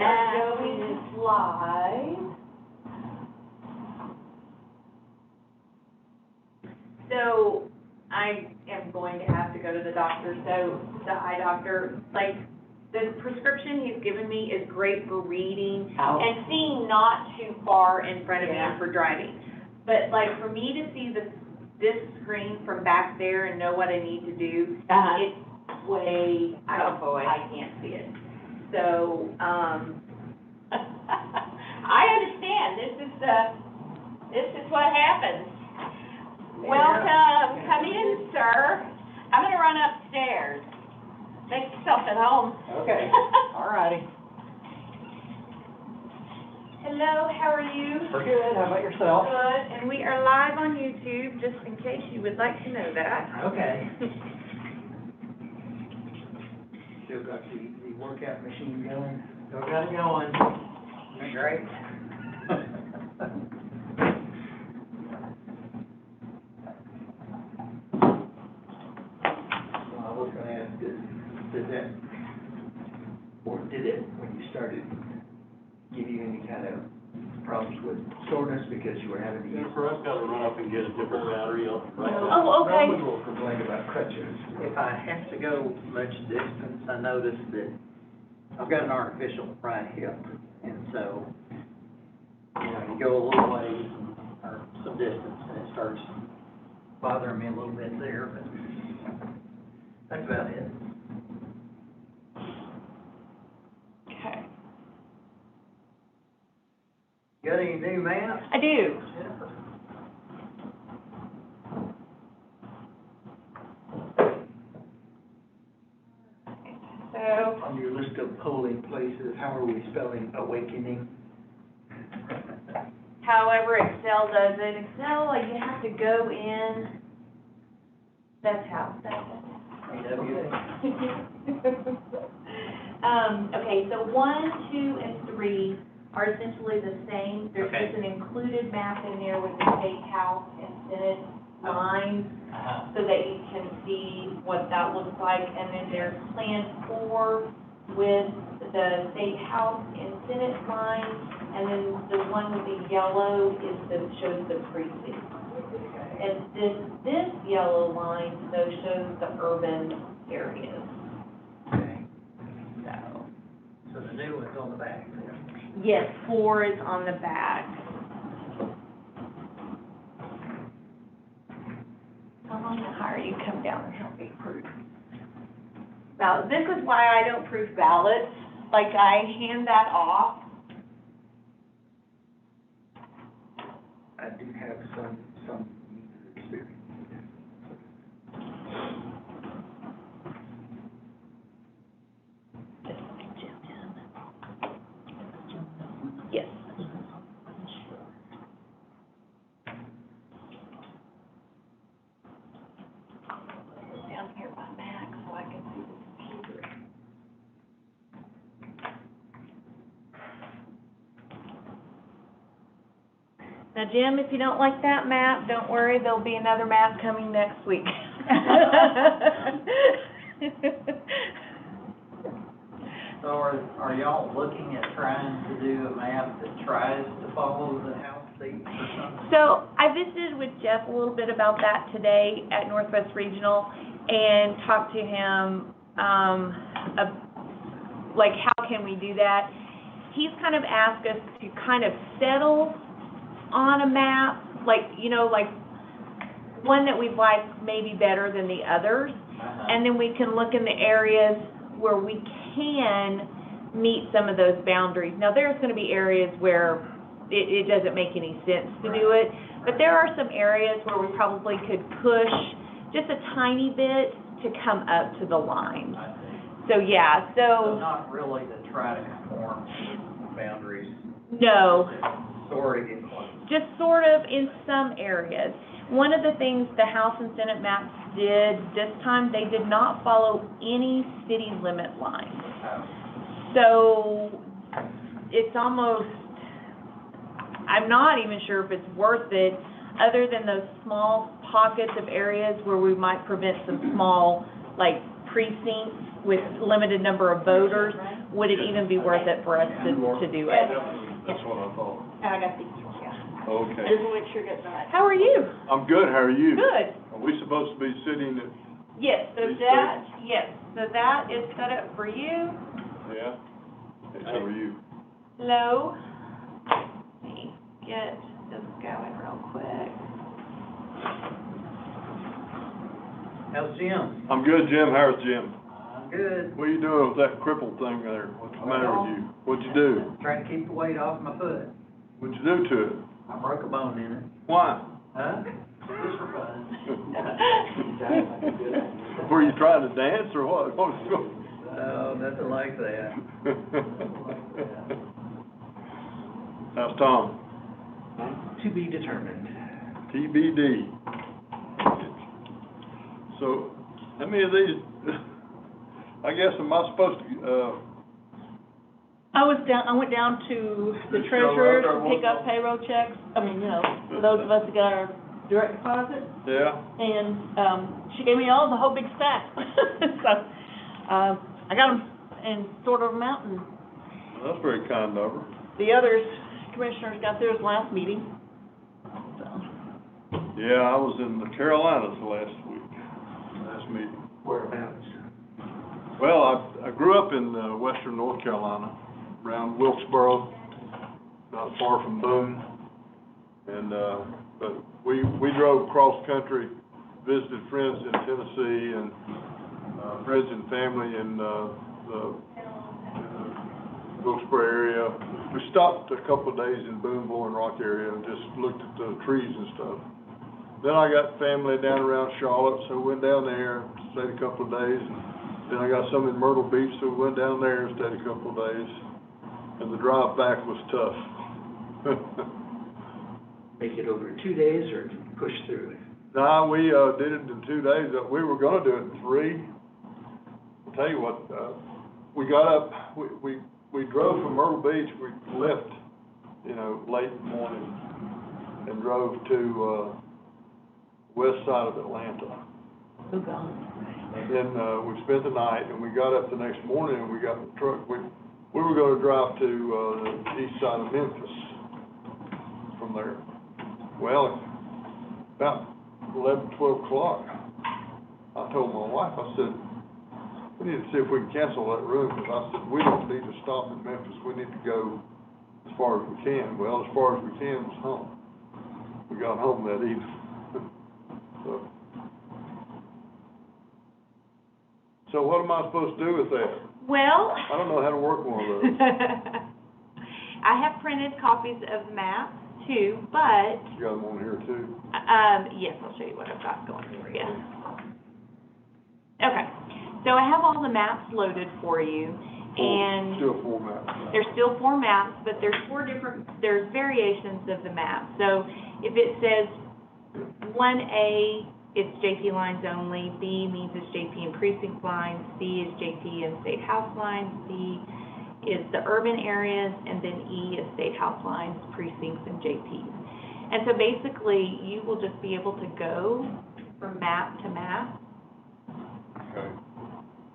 are going live. So I am going to have to go to the doctor. So the eye doctor, like, the prescription he's given me is great for reading and seeing not too far in front of me for driving. But like for me to see this screen from back there and know what I need to do, it's way, I can't see it. So, I understand. This is what happens. Welcome. Come in, sir. I'm gonna run upstairs. Make yourself at home. Okay. All righty. hello, how are you? We're good. How about yourself? Good, and we are live on YouTube, just in case you would like to know that. Okay. Still got the workout machine going? Still got it going. Doing great. I was going to ask, did that, or did it, when you started, give you any kind of problems with soreness because you were having to use? For us, gotta run up and get a different battery on. Oh, okay. Some people complain about crutches. If I have to go much distance, I notice that I've got an artificial right hip, and so, you go a little ways or some distance, and it starts bothering me a little bit there, but that's about it. Okay. Got any new maps? I do. Jennifer? So, On your list of polling places, how are we spelling awakening? however Excel does it, Excel, like, you have to go in, that's how, okay, so 1, 2, and 3 are essentially the same. There's just an included map in there with the state house and senate lines, so that you can see what that looks like. And then there's Plan 4 with the state house and senate lines, and then the one with the yellow shows the precinct. And this yellow line, though, shows the urban areas. Okay. So the new one's on the back there. Yes, 4 is on the back. Come on, higher you come down and help me proof. Now, this is why I don't proof ballots. Like, I hand that off. I do have some experience. Yes. Down here by Max so I can see the computer. Now, Jim, if you don't like that map, don't worry, there'll be another map coming next week. So are y'all looking at trying to do a map that tries to follow the house seat or something? So I visited with Jeff a little bit about that today at Northwest Regional and talked to him, like, how can we do that? He's kind of asked us to kind of settle on a map, like, like one that we'd like maybe better than the others. And then we can look in the areas where we can meet some of those boundaries. Now, there's going to be areas where it doesn't make any sense to do it, but there are some areas where we probably could push just a tiny bit to come up to the line. So, yeah, So not really to try to conform to boundaries. no. Sort of get close. Just sort of in some areas. One of the things the House and Senate maps did this time, they did not follow any city limit lines. So it's almost, I'm not even sure if it's worth it, other than those small pockets of areas where we might prevent some small, like, precincts with limited number of voters. would it even be worth it for us to do it? That's what I thought. I got these, yeah. Okay. I just want to make sure it gets right. How are you? I'm good, how are you? Good. Are we supposed to be sitting at, Yes, so that is set up for you. yeah? Hey, how are you? Hello. Let me get this going real quick. How's Jim? I'm good, Jim, how's Jim? I'm good. What are you doing with that crippled thing there? What's the matter with you? What'd you do? Trying to keep the weight off my foot. What'd you do to it? I broke a bone in it. Why? Huh? Just for fun. Were you trying to dance or what? What was going? Oh, nothing like that. How's Tom? To be determined. TBD. So, how many of these, I guess, am I supposed to, I went down to the treasurer to pick up payroll checks, for those of us that got our direct deposit, yeah? and, she gave me the whole big stack. So, I got them and sorted them out, and That's very kind of her. the others, commissioners got theirs last meeting, so. Yeah, I was in the Carolinas last meeting. Whereabouts? Well, I grew up in western North Carolina, around Wilkesboro, not far from Boone. And, but we drove cross country, visited friends in Tennessee and, friends and family in, the Wilkesboro area. We stopped a couple of days in Boone, Bowen Rock area and just looked at the trees and stuff. Then I got family down around Charlotte, so we went down there, stayed a couple of days. And then I got some in Myrtle Beach, so we went down there and stayed a couple of days. And the drive back was tough. Make it over 2 days or push through it? Nah, we did it in 2 days. We were gonna do it in 3. I'll tell you what, we got up, we drove from Myrtle Beach, we left, late in the morning and drove to, west side of Atlanta. Oh, God. Then, we spent the night and we got up the next morning and we got in the truck. We were gonna drive to, the east side of Memphis from there. Well, about 11, 12 o'clock, I told my wife, I said, we need to see if we can cancel that room, because I said, we don't need to stop in Memphis, we need to go as far as we can. Well, as far as we can was home. We got home that evening. So what am I supposed to do with that? Well. I don't know how to work one of those. I have printed copies of the maps too, but, You got them on here too? yes, I'll show you what I've got going for you. Okay, so I have all the maps loaded for you, and Still 4 maps. there's still 4 maps, but there's variations of the map. So if it says 1A, it's JP lines only, B means it's JP and precinct lines, C is JP and state house lines, D is the urban areas, and then E is state house lines, precincts, and JPs. And so basically, you will just be able to go from map to map, Okay.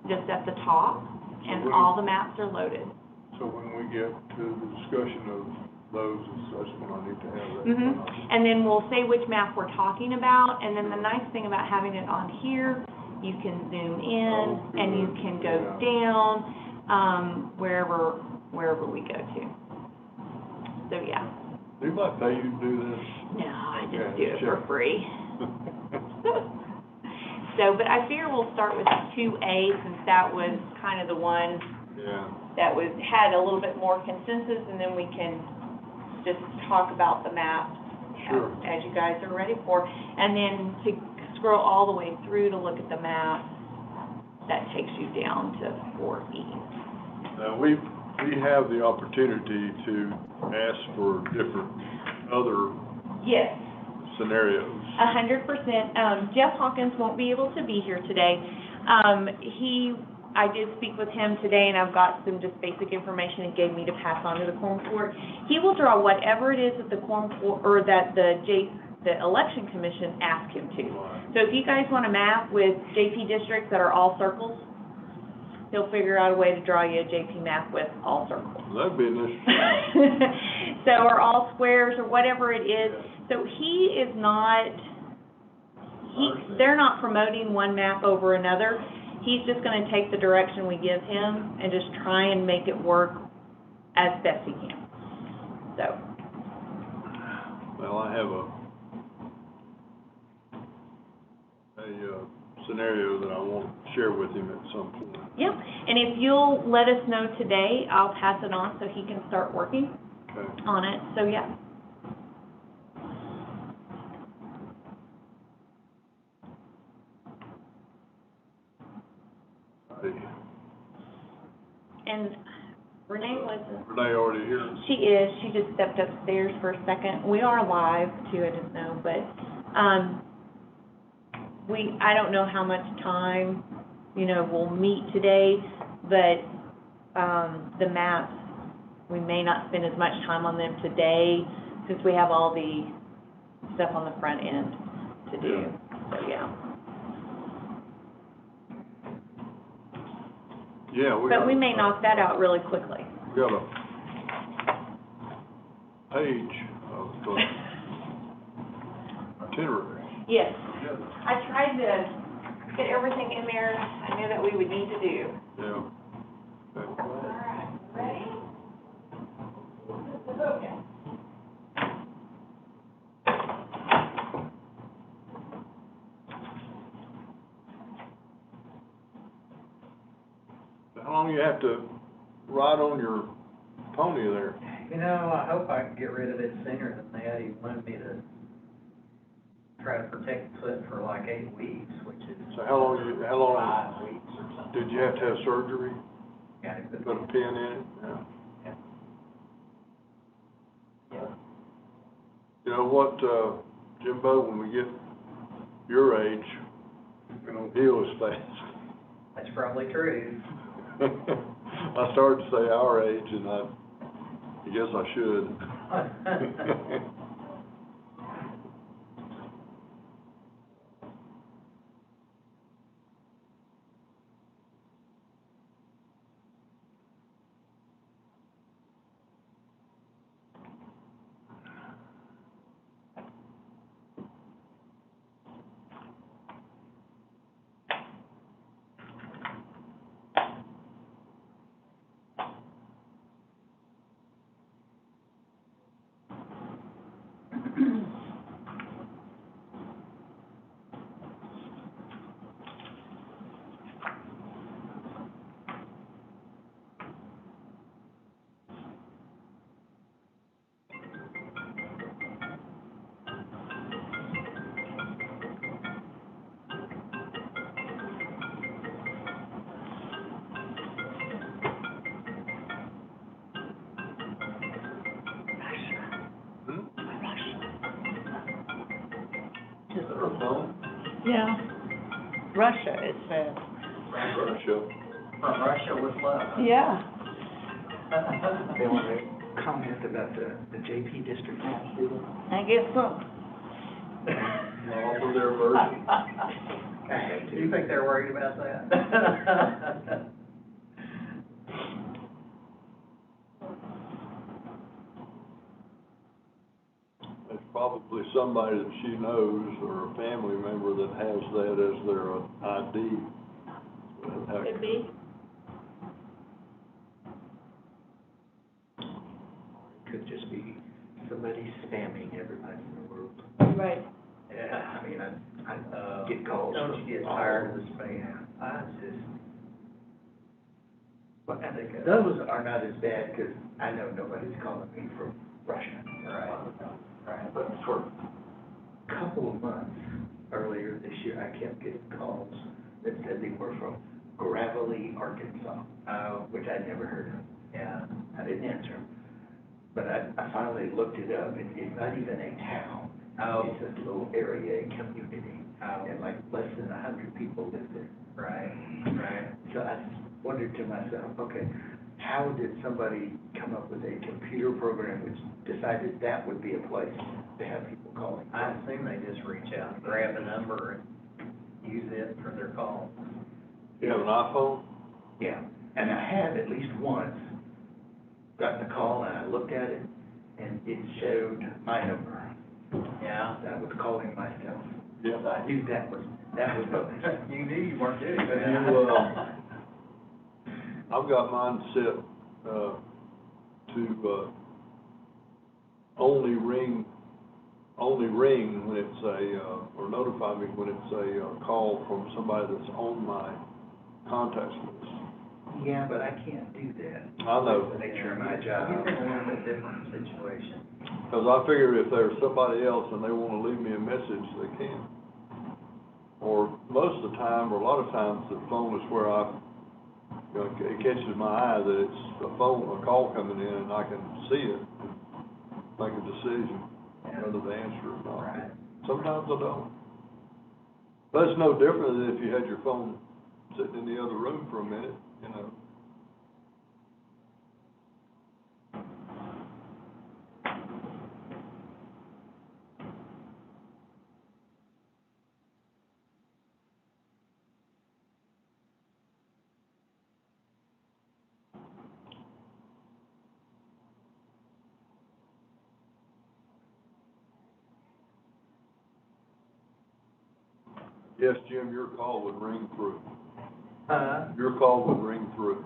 just at the top, and when- all the maps are loaded. So when we get to the discussion of those, that's when I need to have that. And then we'll say which map we're talking about, and then the nice thing about having it on here, you can zoom in, and you can go down, wherever we go to. So, yeah. Do I pay you to do this? No, I just Okay, do it for sure. free. So, but I figure we'll start with 2A, since that was kind of the one Yeah. that had a little bit more consensus, and then we can just talk about the map Sure. as you guys are ready for. And then to scroll all the way through to look at the map, that takes you down to 4E. Now, we have the opportunity to ask for different other Yes. scenarios. 100%. Jeff Hawkins won't be able to be here today. I did speak with him today, and I've got some just basic information he gave me to pass on to the quorum court. He will draw whatever it is that the quorum court, or that the election commission asked him to. So if you guys want a map with JP districts that are all circles, he'll figure out a way to draw you a JP map with all circles. That'd be an interesting. So, or all squares, or whatever it is. So he is not, they're not promoting one map over another. He's just gonna take the direction we give him and just try and make it work as best he can. So, Well, I have a scenario that I want to share with him at some point. yeah, and if you'll let us know today, I'll pass it on so he can start working Okay. on it. So, yeah. Hey, And Renee wasn't. Renee already here? She is, she just stepped upstairs for a second. We are live too, I didn't know, but, I don't know how much time, we'll meet today, but, the maps, we may not spend as much time on them today, since we have all the stuff on the front end to do, so, yeah. Yeah, But we may knock that out really quickly. We got a page of itinerary. Yes. I tried to get everything in there I knew that we would need to do. Yeah. Okay. All right, ready? How long you have to ride on your pony there? I hope I can get rid of it sooner than that. He wanted me to try to protect the foot for like 8 weeks, which is So how long 5 weeks or something. did you have to have surgery? Yeah, Put a pin in it? Yeah. yeah. You know what, Jimbo, when we get your age, we don't heal as fast. That's probably true. I started to say our age, and I guess I should. Yeah. Russia, it says. Russia. From Russia with love. Yeah. They want to comment about the JP district map, do they? I guess so. Offer their version. Okay, do you think they're worried about that? There's probably somebody that she knows or a family member that has that as their ID. Could be. Could just be somebody spamming everybody in the world. Right. Yeah, I mean, I get calls. Don't you get tired of the spam? I just, well, I think those are not as bad, because I know nobody's calling me from Russia. Right. But for a couple of months earlier this year, I kept getting calls that said they were from Gravelly, Arkansas, which I'd never heard of. Yeah. I didn't answer them. But I finally looked it up, and it's not even a town. It's a little area, a community, and like less than 100 people live there. Right. So I wondered to myself, okay, how did somebody come up with a computer program which decided that would be a place to have people calling? I assume they just reach out, grab a number, and use it for their call. You have an iPhone? Yeah, and I have at least once gotten a call and I looked at it and it showed my number. Yeah. I was calling myself. Yeah. So I knew that was You knew you weren't doing good. I've got mine set, to, only ring when it's or notify me when it's a call from somebody that's on my contacts list. Yeah, but I can't do that. I know. The nature of my job. It's a little bit different situation. Because I figure if there's somebody else and they want to leave me a message, they can. Or most of the time, or a lot of times, the phone is where it catches my eye that it's a call coming in, and I can see it, and make a decision whether to answer or not. Right. Sometimes I don't. But it's no different than if you had your phone sitting in the other room for a minute, you know. Yes, Jim, your call would ring through. Your call would ring through.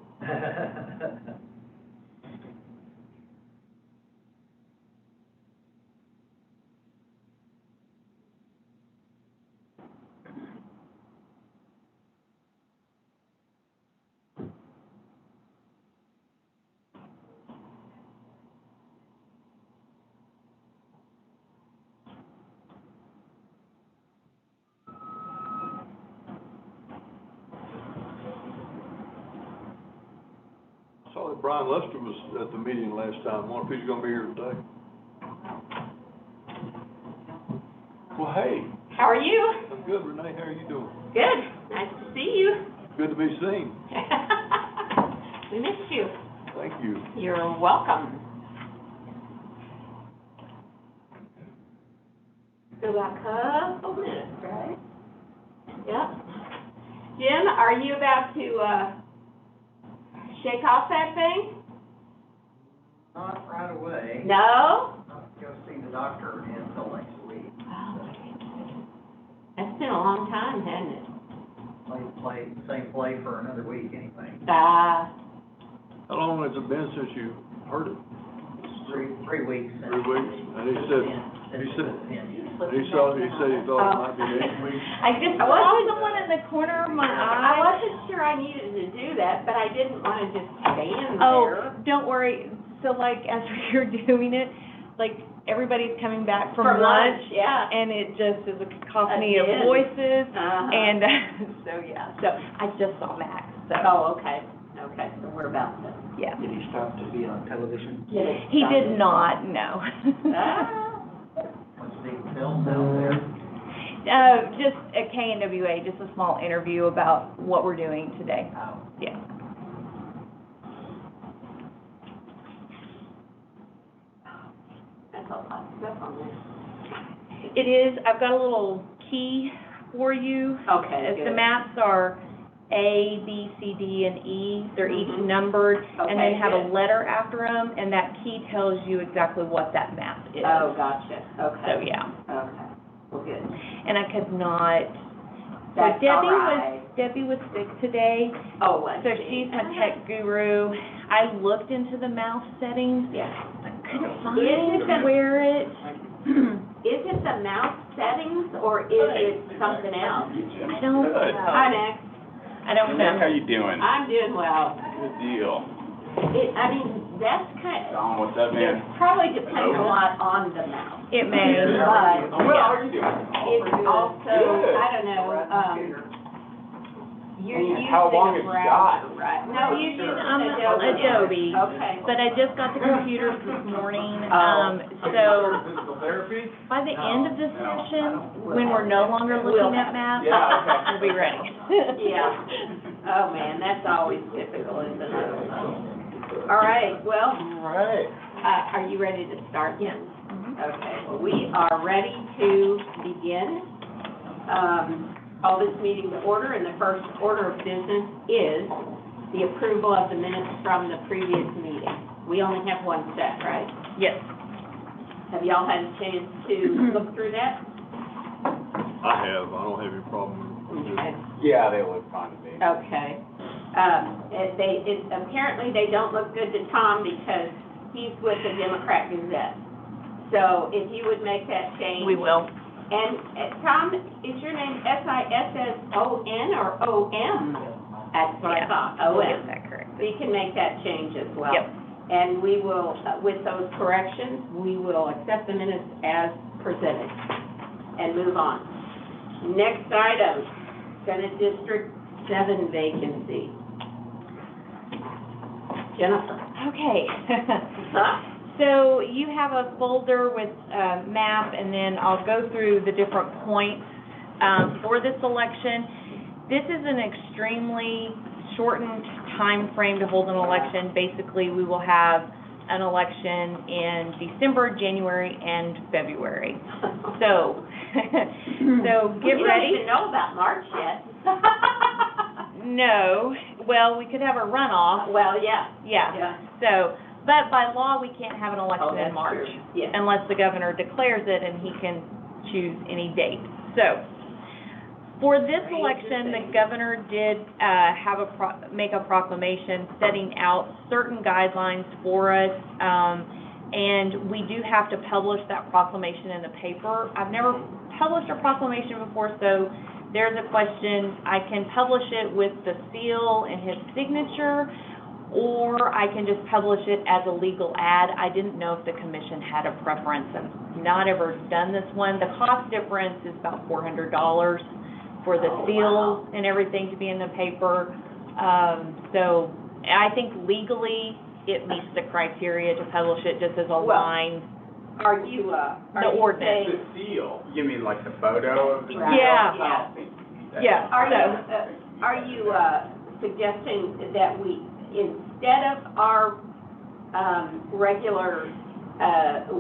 I saw that Brian Lester was at the meeting last time. I wonder if he's gonna be here today. Well, hey. How are you? I'm good, Renee. How are you doing? Good. Nice to see you. Good to be seen. We missed you. Thank you. You're welcome. Still got a couple minutes, right? Yep. Jim, are you about to, shake off that thing? Not right away. No? I'll go see the doctor until next week. That's been a long time, hasn't it? Same play for another week anyway. How long has it been since you heard it? 3 weeks. 3 weeks? And he said he thought it might be next week. I just saw someone in the corner of my I eye. wasn't sure I needed to do that, but I didn't want to just stand Oh, there. don't worry. So like, as we're doing it, like, everybody's coming back from For lunch. yeah. And it just is a cacophony of Again. voices. Uh-huh. And so I just saw Max, so, Oh, okay, okay, so we're about to. yeah. Did he stop to be on television? He did not, no. What's being filmed out there? Just a KNWA, just a small interview about what we're doing today. Oh. Yeah. That's a lot of stuff on there. It is, I've got a little key for you. Okay, The good. maps are A, B, C, D, and E. They're each Mhm. numbered, and then Okay, have a good. letter after them, and that key tells you exactly what that map is. Oh, gotcha, okay. So, yeah. Okay, well, good. And I could not, so That's all right. Debbie was sick today, Oh, was so she? she's my tech guru. I looked into the mouse settings, Yeah. but couldn't Is find it the- where it. Is it the mouse settings, or is it something else? I don't know. Hi, Max. I don't know. How you doing? I'm doing well. Good deal. That's kind of, Don, what's up, it man? probably depends a lot on the mouse. It may. But I'm well, how are you doing? it's also, Good. I don't know, you're using How long a have you browser, right? No, you're using Adobe. Okay. But I just got the computers this morning, Oh. so Physical therapy? by the end of this session, when we're no longer looking at maps, Yeah, okay. we'll be ready. Yeah. Oh, man, that's always typical, isn't it? All right, well, All right. are you ready to start? Yes. Okay, well, we are ready to begin. Call this meeting to order, and the first order of business is the approval of the minutes from the previous meeting. We only have one set, right? Yes. Have y'all had a chance to look through that? I have, I don't have any problem with it. Okay. Yeah, they look fine to me. Okay. Apparently they don't look good to Tom because he's with the Democrat Gazette. So if you would make that change. We will. And Tom, is your name S-I-S-S-O-N or O-M? That's what I Yeah, thought, we'll O-M. get that correct. So you can make that change as well. Yep. And we will, with those corrections, we will accept the minutes as presented and move on. Next item, Senate District 7 vacancy. Jennifer? Okay. Huh? So you have a folder with a map, and then I'll go through the different points for this election. This is an extremely shortened time frame to hold an election. Basically, we will have an election in December, January, and February. So, so get You don't ready. even know about March yet. No, well, we could have a runoff. Well, yeah. Yeah. So, but by law, we can't have an election in that's March. true. Yes. Unless the governor declares it and he can choose any date. So, for this election, the governor did make a proclamation setting out certain guidelines for us, and we do have to publish that proclamation in the paper. I've never published a proclamation before, so there's a question. I can publish it with the seal and his signature, or I can just publish it as a legal ad. I didn't know if the commission had a preference. I've not ever done this one. The cost difference is about $400 for the seals and everything to be in the paper. So I think legally it meets the criteria to publish it just as a line. Are you, The ordinance. The seal, you mean like the photo of the? Yeah. Yeah. Are you suggesting that we, instead of our regular,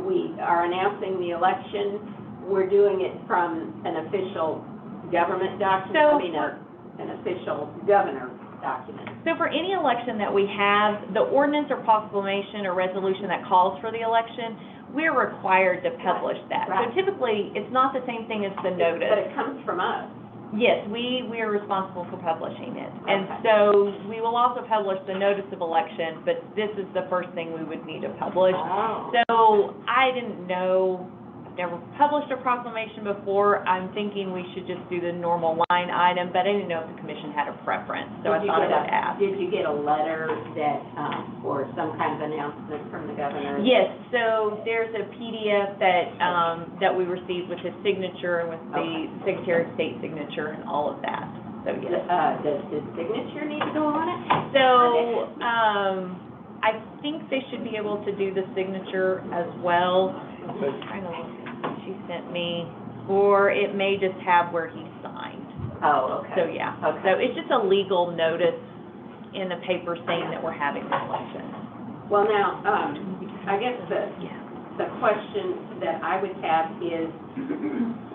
we are announcing the election, we're doing it from an official government document? An official governor document. So for any election that we have, the ordinance or proclamation or resolution that calls for the election, we're required to publish that. Right. So typically, it's not the same thing as the notice. But it comes from us. Yes, we are responsible for publishing it. And Okay. so we will also publish the notice of election, but this is the first thing we would need to publish. Oh. So I didn't know, I've never published a proclamation before. I'm thinking we should just do the normal line item, but I didn't know if the commission had a preference, so I thought I would ask. Did you get a letter that, or some kind of announcement from the governor? Yes, so there's a PDF that we received with his signature and with the Secretary of State signature and all of that, so yes. Does his signature need to go on it? So, I think they should be able to do the signature as well. I'm trying to look at what she sent me, or it may just have where he signed. Oh, okay. So, yeah. Okay. So it's just a legal notice in the paper saying that we're having the election. Well, now, I guess the question that I would have is,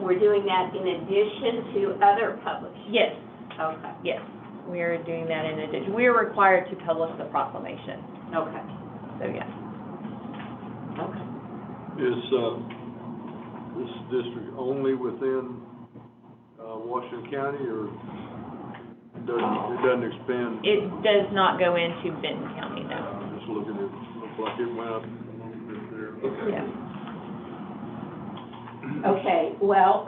we're doing that in addition to other publishing? Yes, Okay, yes. We are doing that in addition. We are required to publish the proclamation. okay, So, yeah. okay. Is, this district only within, Washington County, or it doesn't expand? It does not go into Benton County, no. I'm just looking at, looks like it went up a little bit there. Okay. Yeah. Okay, well,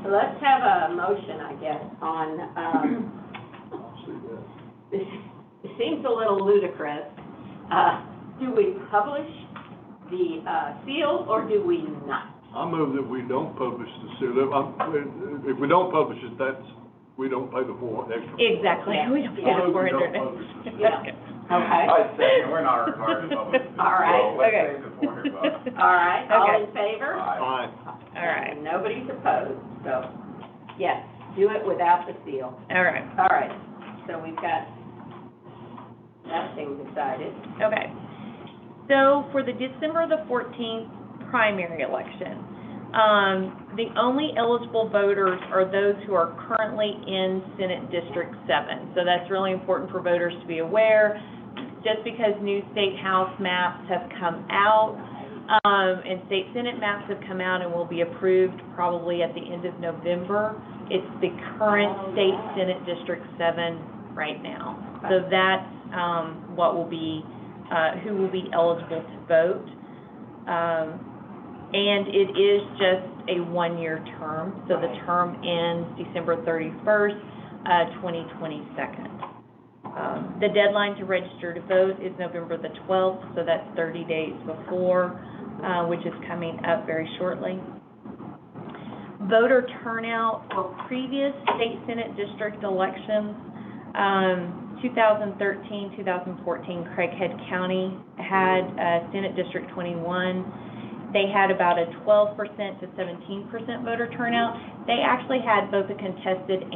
let's have a motion, I guess, on, I'll see that. it seems a little ludicrous. Do we publish the seal, or do we not? I move that we don't publish the seal. If we don't publish it, we don't pay the extra. Exactly. We don't pay the We don't $400. publish the seal. Yeah. Okay, I say, we're not required to publish. All right, So let's okay. save the $400. all right, all Okay. in favor? Aye. Aye. All right. And nobody's opposed, so, yes, do it without the seal. All right. All right, so we've got that thing decided. Okay. So for the December the 14th primary election, The only eligible voters are those who are currently in Senate District 7. So that's really important for voters to be aware. Just because new state house maps have come out, and state senate maps have come out and will be approved probably at the end of November, it's the current state Senate District 7 right now. So that's what will be, who will be eligible to vote. And it is just a one-year term, so the term ends December 31st, 2022. The deadline to register to vote is November the 12th, so that's 30 days before, which is coming up very shortly. Voter turnout for previous state Senate district elections, 2013, 2014, Craighead County had Senate District 21. They had about a 12% to 17% voter turnout. They actually had both a contested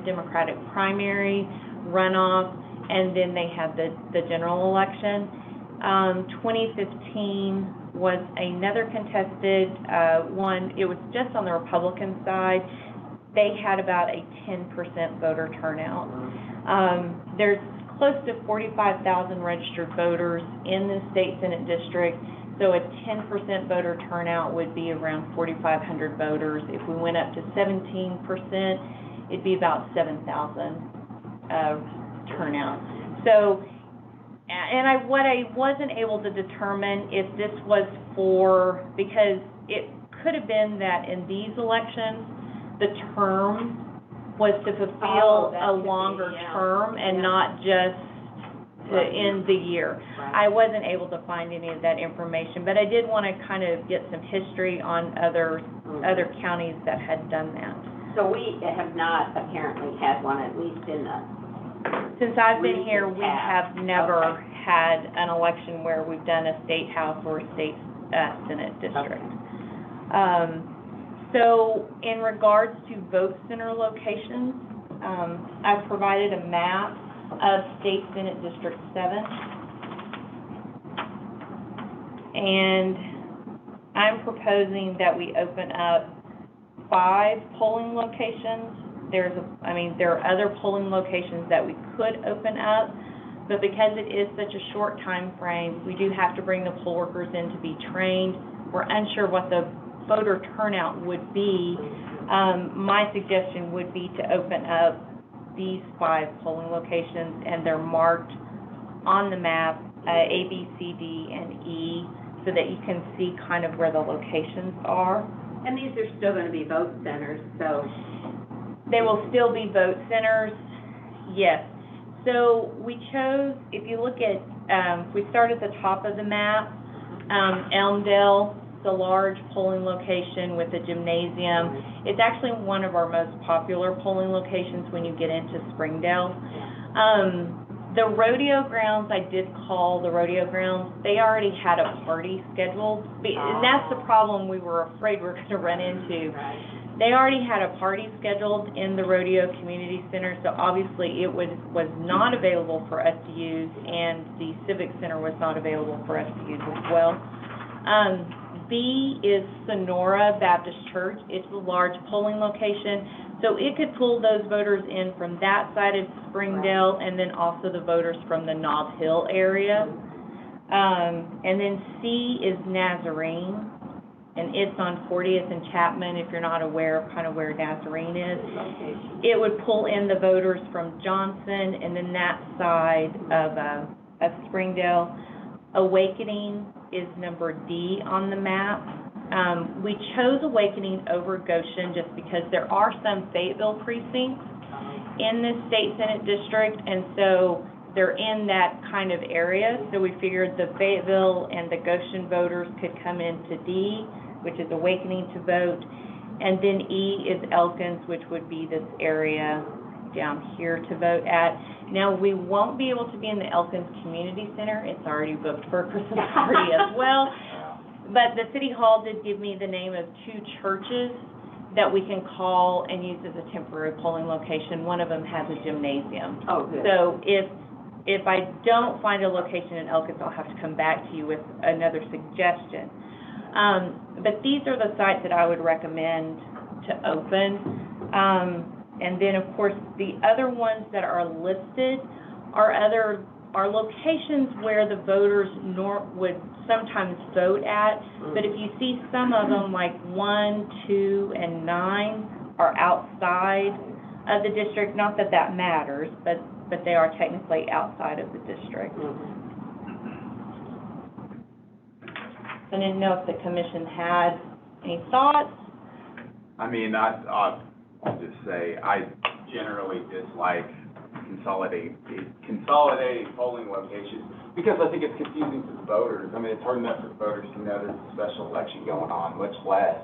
Democratic primary, runoff, and then they had the general election. 2015 was another contested one. It was just on the Republican side. They had about a 10% voter turnout. There's close to 45,000 registered voters in the state Senate district. So a 10% voter turnout would be around 4,500 voters. If we went up to 17%, it'd be about 7,000 turnout. So, and what I wasn't able to determine if this was for, because it could have been that in these elections, the term was to fulfill a longer term and not just to end the year. I wasn't able to find any of that information, but I did want to kind of get some history on other counties that had done that. So we have not apparently had one, at least in the... Since I've been here, we have never had an election where we've done a state house or a state Senate district. Okay. So in regards to vote center locations, I've provided a map of State Senate District 7. And I'm proposing that we open up 5 polling locations. There are other polling locations that we could open up, but because it is such a short time frame, we do have to bring the poll workers in to be trained. We're unsure what the voter turnout would be. My suggestion would be to open up these 5 polling locations, and they're marked on the map, A, B, C, D, and E, so that you can see kind of where the locations are. And these are still going to be vote centers, so... They will still be vote centers, yes. So we chose, if you look at, we start at the top of the map, Elmdale, the large polling location with a gymnasium. It's actually one of our most popular polling locations when you get into Springdale. The rodeo grounds, I did call the rodeo grounds. They already had a party scheduled, and that's the problem we were afraid we were going to run into. They already had a party scheduled in the rodeo community center, so obviously it was not available for us to use, and the civic center was not available for us to use as well. B is Sonora Baptist Church. It's a large polling location, so it could pull those voters in from that side of Springdale, and then also the voters from the Nob Hill area. And then C is Nazarene, and it's on 40th and Chapman, if you're not aware of kind of where Nazarene is. It would pull in the voters from Johnson, and then that side of Springdale. Awakening is number D on the map. We chose Awakening over Goshen just because there are some Fayetteville precincts in this state Senate district, and so they're in that kind of area. So we figured the Fayetteville and the Goshen voters could come into D, which is Awakening, to vote. And then E is Elkins, which would be this area down here to vote at. Now, we won't be able to be in the Elkins Community Center. It's already booked for a Christmas party as well. But the City Hall did give me the name of 2 churches that we can call and use as a temporary polling location. One of them has a gymnasium. Oh, good. So if I don't find a location in Elkins, I'll have to come back to you with another suggestion. But these are the sites that I would recommend to open. And then, of course, the other ones that are listed are locations where the voters would sometimes vote at. But if you see some of them, like 1, 2, and 9 are outside of the district, not that that matters, but they are technically outside of the district. I didn't know if the commission had any thoughts. I mean, I'll just say, I generally dislike consolidating polling locations, because I think it's confusing to the voters. I mean, it's hard enough for the voters to know there's a special election going on, much less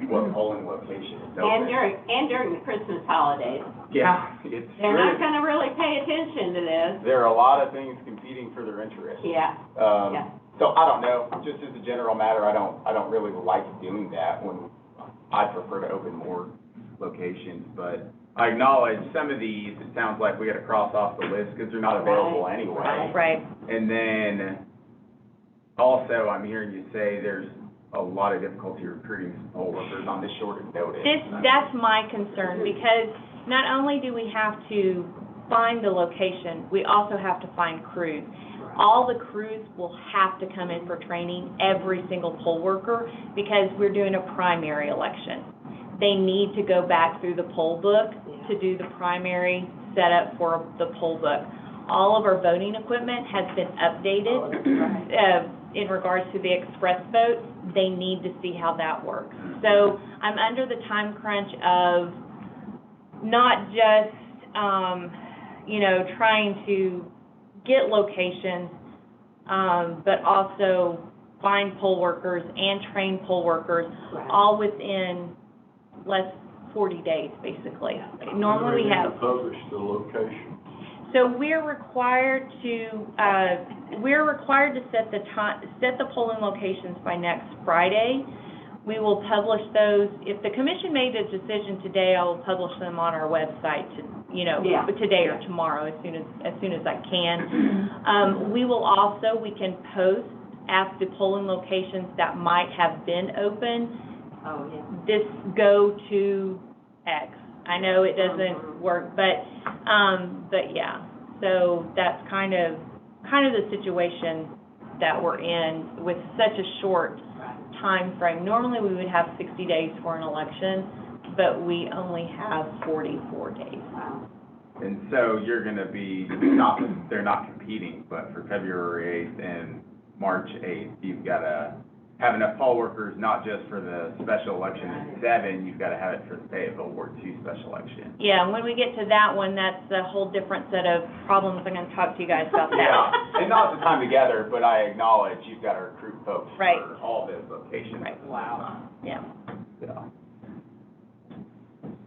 what polling location is open. And during the Christmas holidays. Yeah, it's They're true. not gonna really pay attention to this. There are a lot of things competing for their interest. Yeah. So I don't know, just as a general matter, I don't really like doing that when I prefer to open more locations, but I acknowledge some of these, it sounds like we gotta cross off the list because they're not available anyway. Right. And then, also, I'm hearing you say there's a lot of difficulty recruiting poll workers on this short of notice. That's my concern, because not only do we have to find the location, we also have to find crews. All the crews will have to come in for training, every single poll worker, because we're doing a primary election. They need to go back through the poll book to do the primary setup for the poll book. All of our voting equipment has been updated in regards to the express vote. They need to see how that works. So I'm under the time crunch of not just, trying to get locations, but also find poll workers and train poll workers, all within 40 days, basically. Normally we have. Publish the location. So we're required to set the polling locations by next Friday. We will publish those. If the commission made a decision today, I will publish them on our website today or tomorrow, as soon as I can. We can post at the polling locations that might have been open. This go to X. I know it doesn't work, but yeah. So that's kind of the situation that we're in with such a short time frame. Normally we would have 60 days for an election, but we only have 44 days. And so you're gonna be, they're not competing, but for February 8th and March 8th, you've gotta have enough poll workers, not just for the special election at 7, you've gotta have it for the Fayetteville Ward 2 special election. Yeah, when we get to that one, that's a whole different set of problems. I'm gonna talk to you guys about that. Yeah, and not the time together, but I acknowledge you've gotta recruit folks Right. for all those locations. Right. Wow. Yeah. So.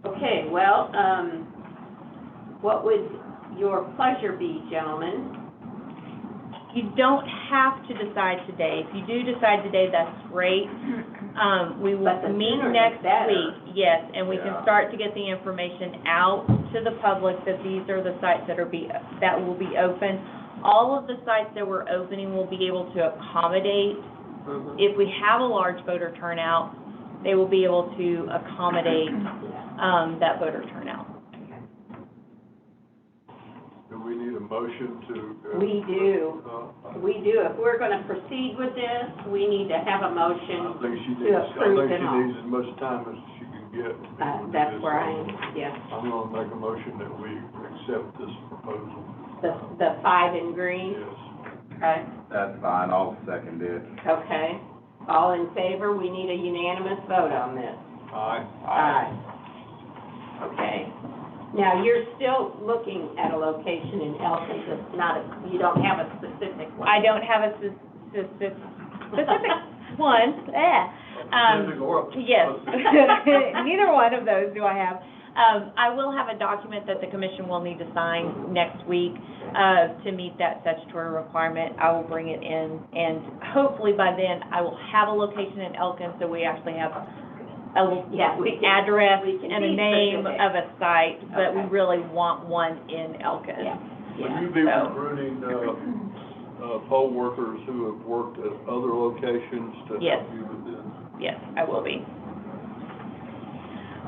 Okay, well, what would your pleasure be, gentlemen? You don't have to decide today. If you do decide today, that's great. We will But the meet sooner the next better. week, yes, and we can Yeah. start to get the information out to the public that these are the sites that will be open. All of the sites that we're opening will be able to accommodate. If we have a large voter turnout, they will be able to accommodate that voter turnout. Do we need a motion to? We do. We do. If we're gonna proceed with this, we need to have a I motion think she to needs, approve them all. as much time as she can get. to be able to do That's this. where I am, yes. I'm gonna make a motion that we accept this proposal. The 5 in green, Yes. okay? That's fine, I'll second it. Okay. All in favor? We need a unanimous vote on this. Aye. Okay. Now, you're still looking at a location in Elkins, it's not, you don't have a specific one. I don't have a specific one. Yes. Neither one of those do I have. I will have a document that the commission will need to sign next week to meet that statutory requirement. I will bring it in, and hopefully by then I will have a location in Elkins, so we actually have a address and a name of a site, but we really want one in Elkins. Yeah. Will you be recruiting, poll workers who have worked at other locations to Yes. help you with this? Yes, I will be.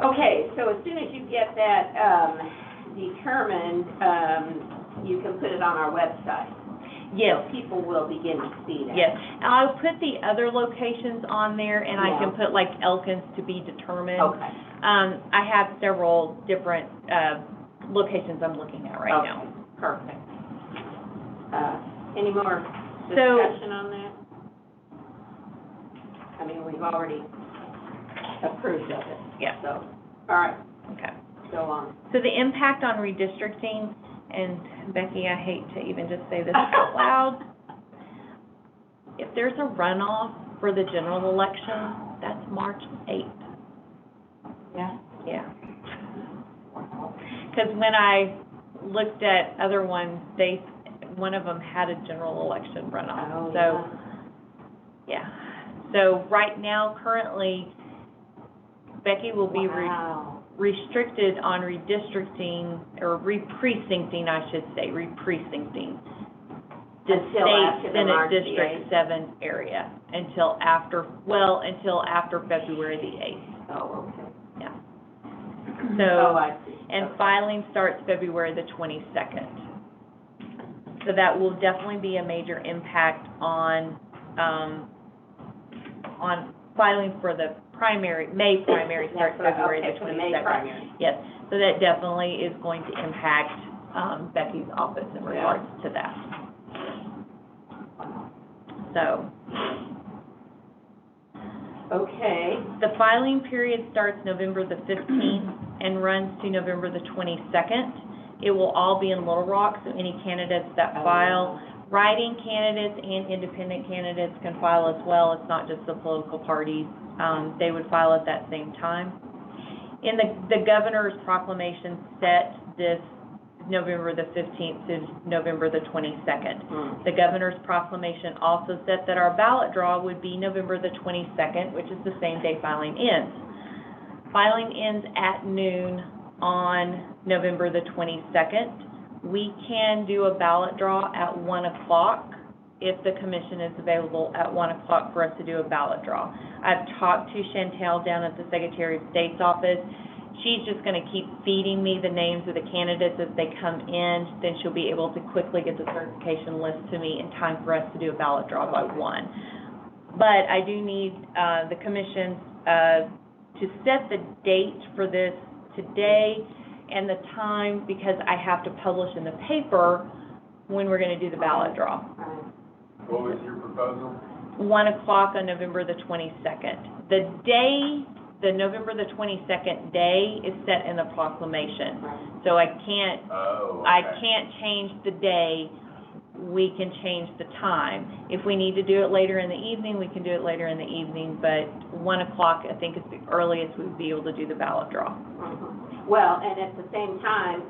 Okay, so as soon as you get that, determined, you can put it on our website. Yes. So people will begin to see that. Yes, I'll put the other locations on there, and I can Yeah. put like Elkins to be determined. Okay. I have several different, locations I'm looking at right now. Okay, perfect. Any more So- discussion on that? I mean, we've already approved of it. Yeah. So, all right, Okay. go on. So the impact on redistricting, and Becky, I hate to even just say this out loud, if there's a runoff for the general election, that's March 8th. Yeah. Yeah. Because when I looked at other ones, one of them had a general election runoff. Oh, So, yeah. So right now, currently, Becky will be Wow. restricted on redistricting, or re-precincting, I should say, re-precincting the Until after state the Senate March the District 8th. 7 area, until after February the 8th. Oh, okay. Yeah. Oh, So, I see. and Okay. filing starts February the 22nd. So that will definitely be a major impact on filing for the May primary starts That's right. February the Okay, for the May 22nd. primary. Yes, so that definitely is going to impact, Becky's office in Yeah. regards to that. So, Okay, the filing period starts November the 15th and runs to November the 22nd. It will all be in Little Rock, so any candidates that file, write-in candidates and independent candidates can file as well. It's not just the political parties. They would file at that same time. In the governor's proclamation set this November the 15th to November the 22nd. The governor's proclamation also said that our ballot draw would be November the 22nd, which is the same day filing ends. Filing ends at noon on November the 22nd. We can do a ballot draw at 1 o'clock if the commission is available at 1 o'clock for us to do a ballot draw. I've talked to Chantel down at the Secretary of State's office. She's just going to keep feeding me the names of the candidates as they come in. Then she'll be able to quickly get the certification list to me in time for us to do a ballot draw by 1. But I do need the commission to set the date for this today and the time, because I have to publish in the paper when we're going to do the ballot draw. What was your proposal? 1 o'clock on November the 22nd. The November the 22nd day is set in the proclamation. So I can't change the day. We can change the time. If we need to do it later in the evening, we can do it later in the evening, but 1 o'clock, I think, is the earliest we'd be able to do the ballot draw. Well, and at the same time,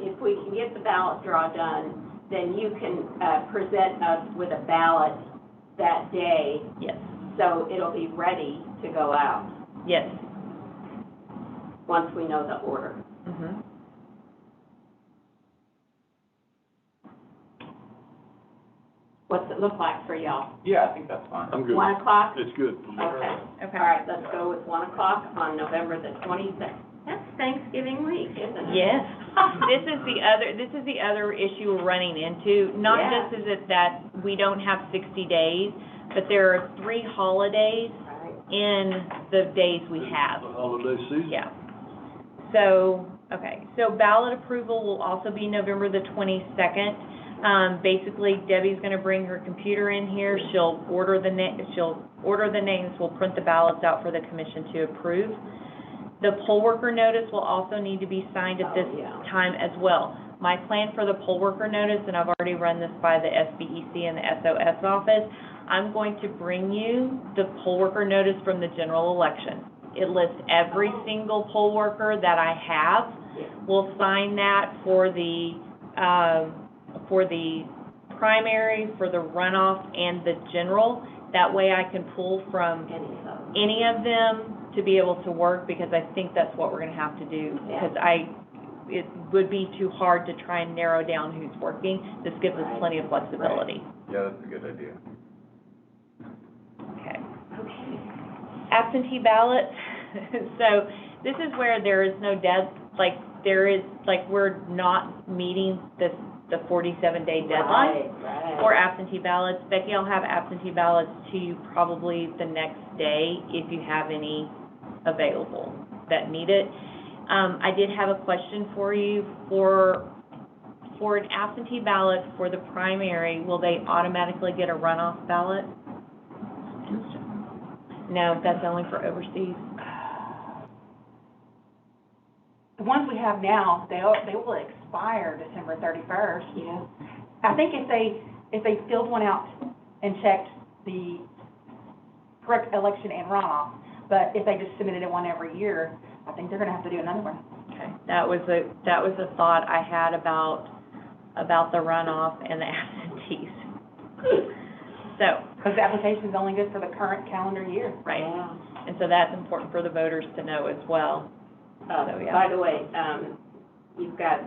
if we can get the ballot draw done, then you can present us with a ballot that day, Yes, so it'll be ready to go out yes. once we know the order. Mhm. What's it look like for y'all? Yeah, I think that's fine. I'm good. 1 o'clock? It's good. Okay. Okay. All right, let's go with 1 o'clock on November the 22nd. That's Thanksgiving week, isn't it? Yes. This is the other issue we're running into. Not Yeah. just is it that we don't have 60 days, but there are 3 holidays Right. in the days we have. The holiday season. Yeah. So, okay, so ballot approval will also be November the 22nd. Basically, Debbie's gonna bring her computer in here, she'll order the names, we'll print the ballots out for the commission to approve. The poll worker notice will also need to be signed at this time as well. My plan for the poll worker notice, and I've already run this by the SBEC and the SOS office, I'm going to bring you the poll worker notice from the general election. It lists every single poll worker that I have. We'll sign that for the primary, for the runoff, and the general. That way I can pull from any of them to be able to work, because I think that's what we're gonna have to do. Because it would be too hard to try and narrow down who's working. This gives us plenty of flexibility. Yeah, that's a good idea. Okay. Absentee ballots, so this is where there is no we're not meeting the 47-day deadline Right. for absentee ballots. Becky, I'll have absentee ballots to you probably the next day if you have any available that need it. I did have a question for you. For an absentee ballot for the primary, will they automatically get a runoff ballot? No, that's only for overseas. The ones we have now, they will expire December 31st. Yeah. I think if they filled one out and checked the correct election and runoff, but if they just submitted one every year, I think they're gonna have to do another one. Okay, that was a thought I had about the runoff and the absentees. So, Because the application is only good for the current calendar year. right, Yeah. and so that's important for the voters to know as well. So, yeah. By the way, you've got,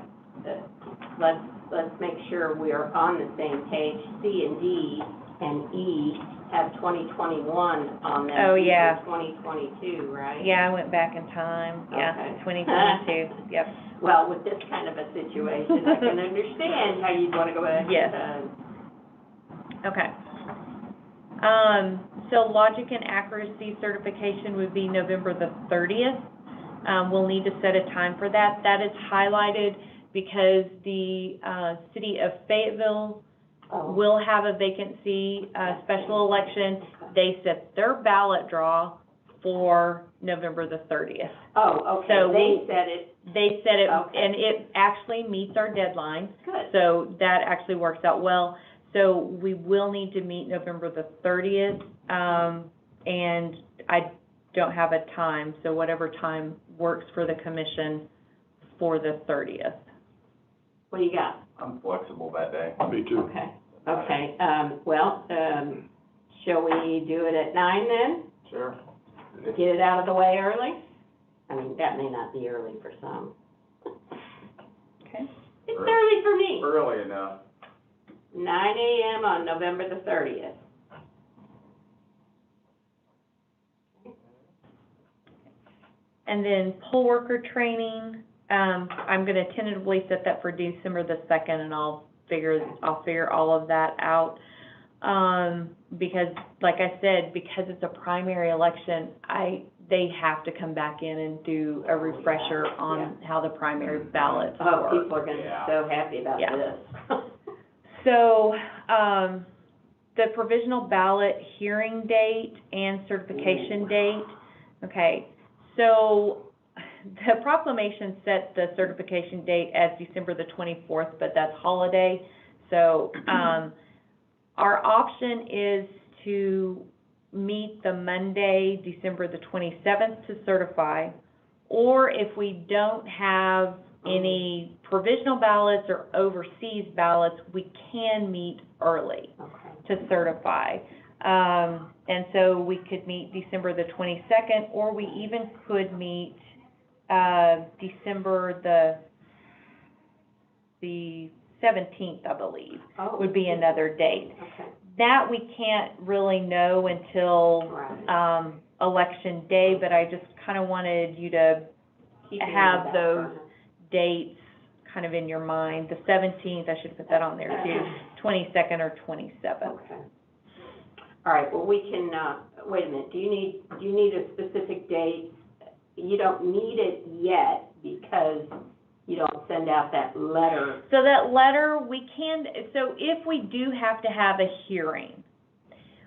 let's make sure we are on the same page. C and D and E have 2021 on them. Oh, yeah. These are 2022, right? Yeah, I went back in time, yeah, Okay. 2022, yep. Well, with this kind of a situation, I can understand how you'd want to go ahead Yes. and, Okay. So logic and accuracy certification would be November the 30th. We'll need to set a time for that. That is highlighted because the city of Fayetteville will have a vacancy special election. They set their ballot draw for November the 30th. Oh, okay, So they said it, They set it, Okay. and it actually meets our deadline. good. So that actually works out well. So we will need to meet November the 30th, and I don't have a time, so whatever time works for the commission for the 30th. What do you got? I'm flexible that day. Me too. Okay, okay, shall we do it at 9 then? Sure. Get it out of the way early? I mean, that may not be early for some. Okay. It's early for me. Early enough. 9 a.m. on November the 30th. And then poll worker training, I'm gonna tentatively set that for December the 2nd, and I'll figure all of that out. Because, like I said, because it's a primary election, they have to come back in and do a refresher on how the primary ballots Oh, work. people are gonna be so happy about Yeah. this. So, the provisional ballot hearing date and certification date, okay, so the proclamation set the certification date as December the 24th, but that's holiday. So, our option is to meet the Monday, December the 27th to certify, or if we don't have any provisional ballots or overseas ballots, we can meet early Okay. to certify. And so we could meet December the 22nd, or we even could meet, December the 17th, I believe, Oh. would be another date. Okay, That we can't really know until, right. election day, but I just kind of wanted you to Keep it in the have back those burner. dates kind of in your mind. The 17th, I should put that on there too, 22nd or 27th. Okay. All right, well, we can, wait a minute, do you need a specific date? You don't need it yet because you don't send out that letter. So that letter, so if we do have to have a hearing,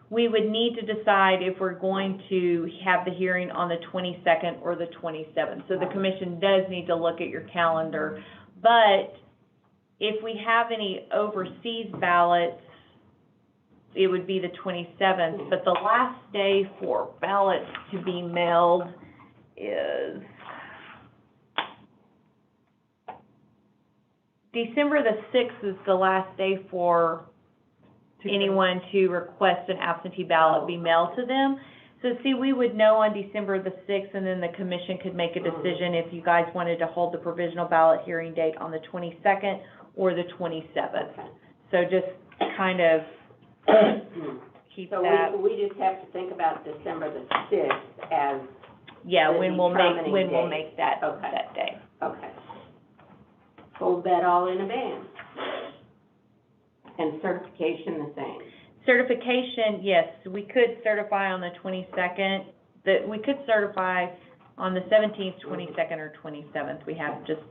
we would need to decide if we're going to have the hearing on the 22nd or the 27th. So the commission does need to look at your calendar. But if we have any overseas ballots, it would be the 27th. But the last day for ballots to be mailed is December the 6th is the last day for anyone to request an absentee ballot be mailed to them. So see, we would know on December the 6th, and then the commission could make a decision if you guys wanted to hold the provisional ballot hearing date on the 22nd or the 27th. So just kind of keep So that. we just have to think about December the 6th as, Yeah, the when we'll determining make date. that, Okay. that day. okay. Hold that all in advance. And certification the same. Certification, yes, we could certify on the 22nd, we could certify on the 17th, 22nd, or 27th. We have just,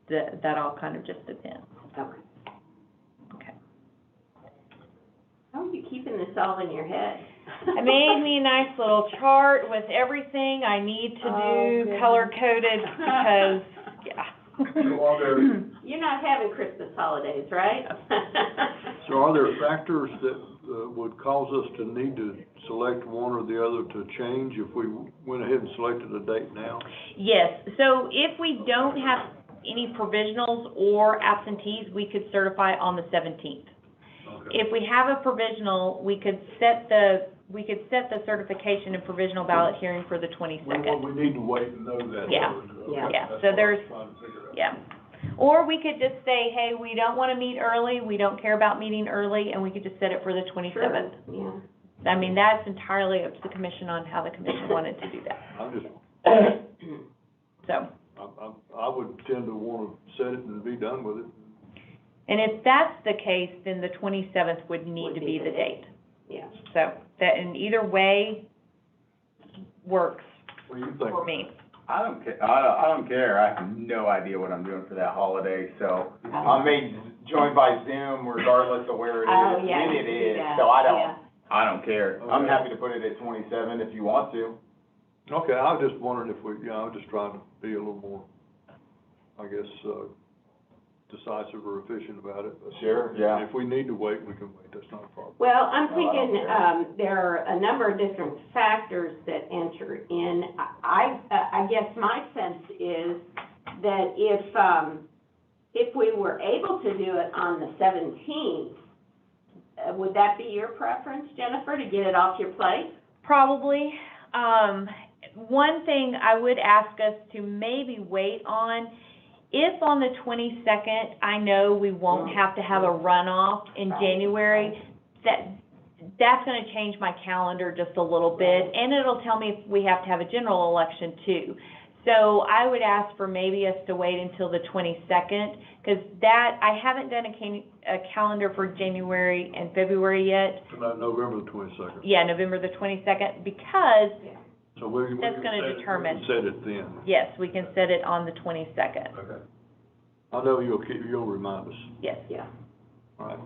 that all kind of just depends. Okay. Okay. How are you keeping this all in your head? I made me a nice little chart with everything I need to do, goodness. color-coded, because, yeah. So are there, You're not having Christmas holidays, right? so are there factors that would cause us to need to select one or the other to change if we went ahead and selected a date now? Yes, so if we don't have any provisionals or absentees, we could certify on the 17th. Okay. If we have a provisional, we could set the certification and provisional ballot hearing for the 22nd. We need to wait and know that. Yeah. Okay, Yeah. that's So what I there's- was trying to figure out. Yeah. Or we could just say, hey, we don't want to meet early, we don't care about meeting early, and we could just set it for the 27th. Yeah. I mean, that's entirely up to the commission on how the commission wanted to do that. I'm just, So, I would tend to want to set it and be done with it. and if that's the case, then the 27th would need to be the date. Yeah. So, that, in either way, works What do you think? for me. I don't care, I have no idea what I'm doing for that holiday, so I may join by Zoom regardless of where it Oh, is, yeah, when you it can do is, that. so Yeah. I don't care. I'm Okay. happy to put it at 27 if you want to. Okay, I was just wondering if we, I was just trying to be a little more, I guess, decisive or efficient about it. Sure, yeah. If we need to wait, we can wait, that's not a problem. Well, I'm No, I don't thinking, care. there are a number of different factors that enter in. I guess my sense is that if we were able to do it on the 17th, would that be your preference, Jennifer, to get it off your plate? Probably. One thing I would ask us to maybe wait on, if on the 22nd, I know we won't have to have a runoff in January, that's gonna change my calendar just a little bit, and it'll tell me if we have to have a general election too. So I would ask for maybe us to wait until the 22nd, because I haven't done a calendar for January and February yet. About November the 22nd. Yeah, November the 22nd, because, So we That's can gonna set it- determine. we can set it then. yes, we can set it on the 22nd. Okay. I know you'll remind us, Yes, Yeah. all right?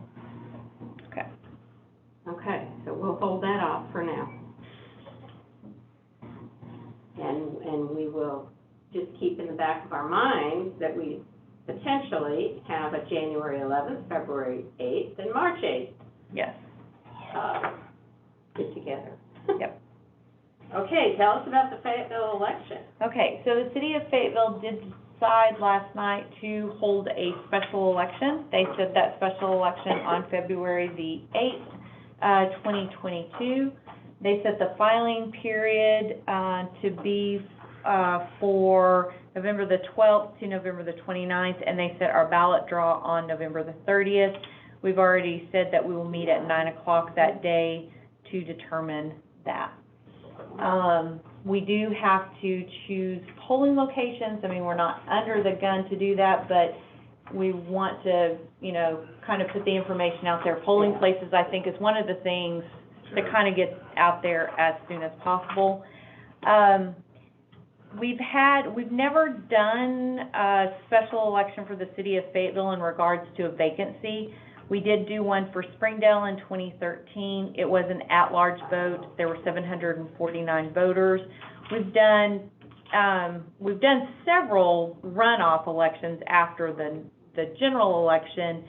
okay. Okay, so we'll hold that off for now. And we will just keep in the back of our minds that we potentially have a January 11th, February 8th, and March 8th, Yes. get together. Yep. Okay, tell us about the Fayetteville election. Okay, so the city of Fayetteville did decide last night to hold a special election. They set that special election on February the 8th, 2022. They set the filing period to be for November the 12th to November the 29th, and they set our ballot draw on November the 30th. We've already said that we will meet at 9 o'clock that day to determine that. We do have to choose polling locations. I mean, we're not under the gun to do that, but we want to, kind of put the information out there. Polling places, I think, is one of the things to kind of get out there as soon as possible. We've never done a special election for the city of Fayetteville in regards to a vacancy. We did do one for Springdale in 2013. It was an at-large vote. There were 749 voters. We've done several runoff elections after the general election,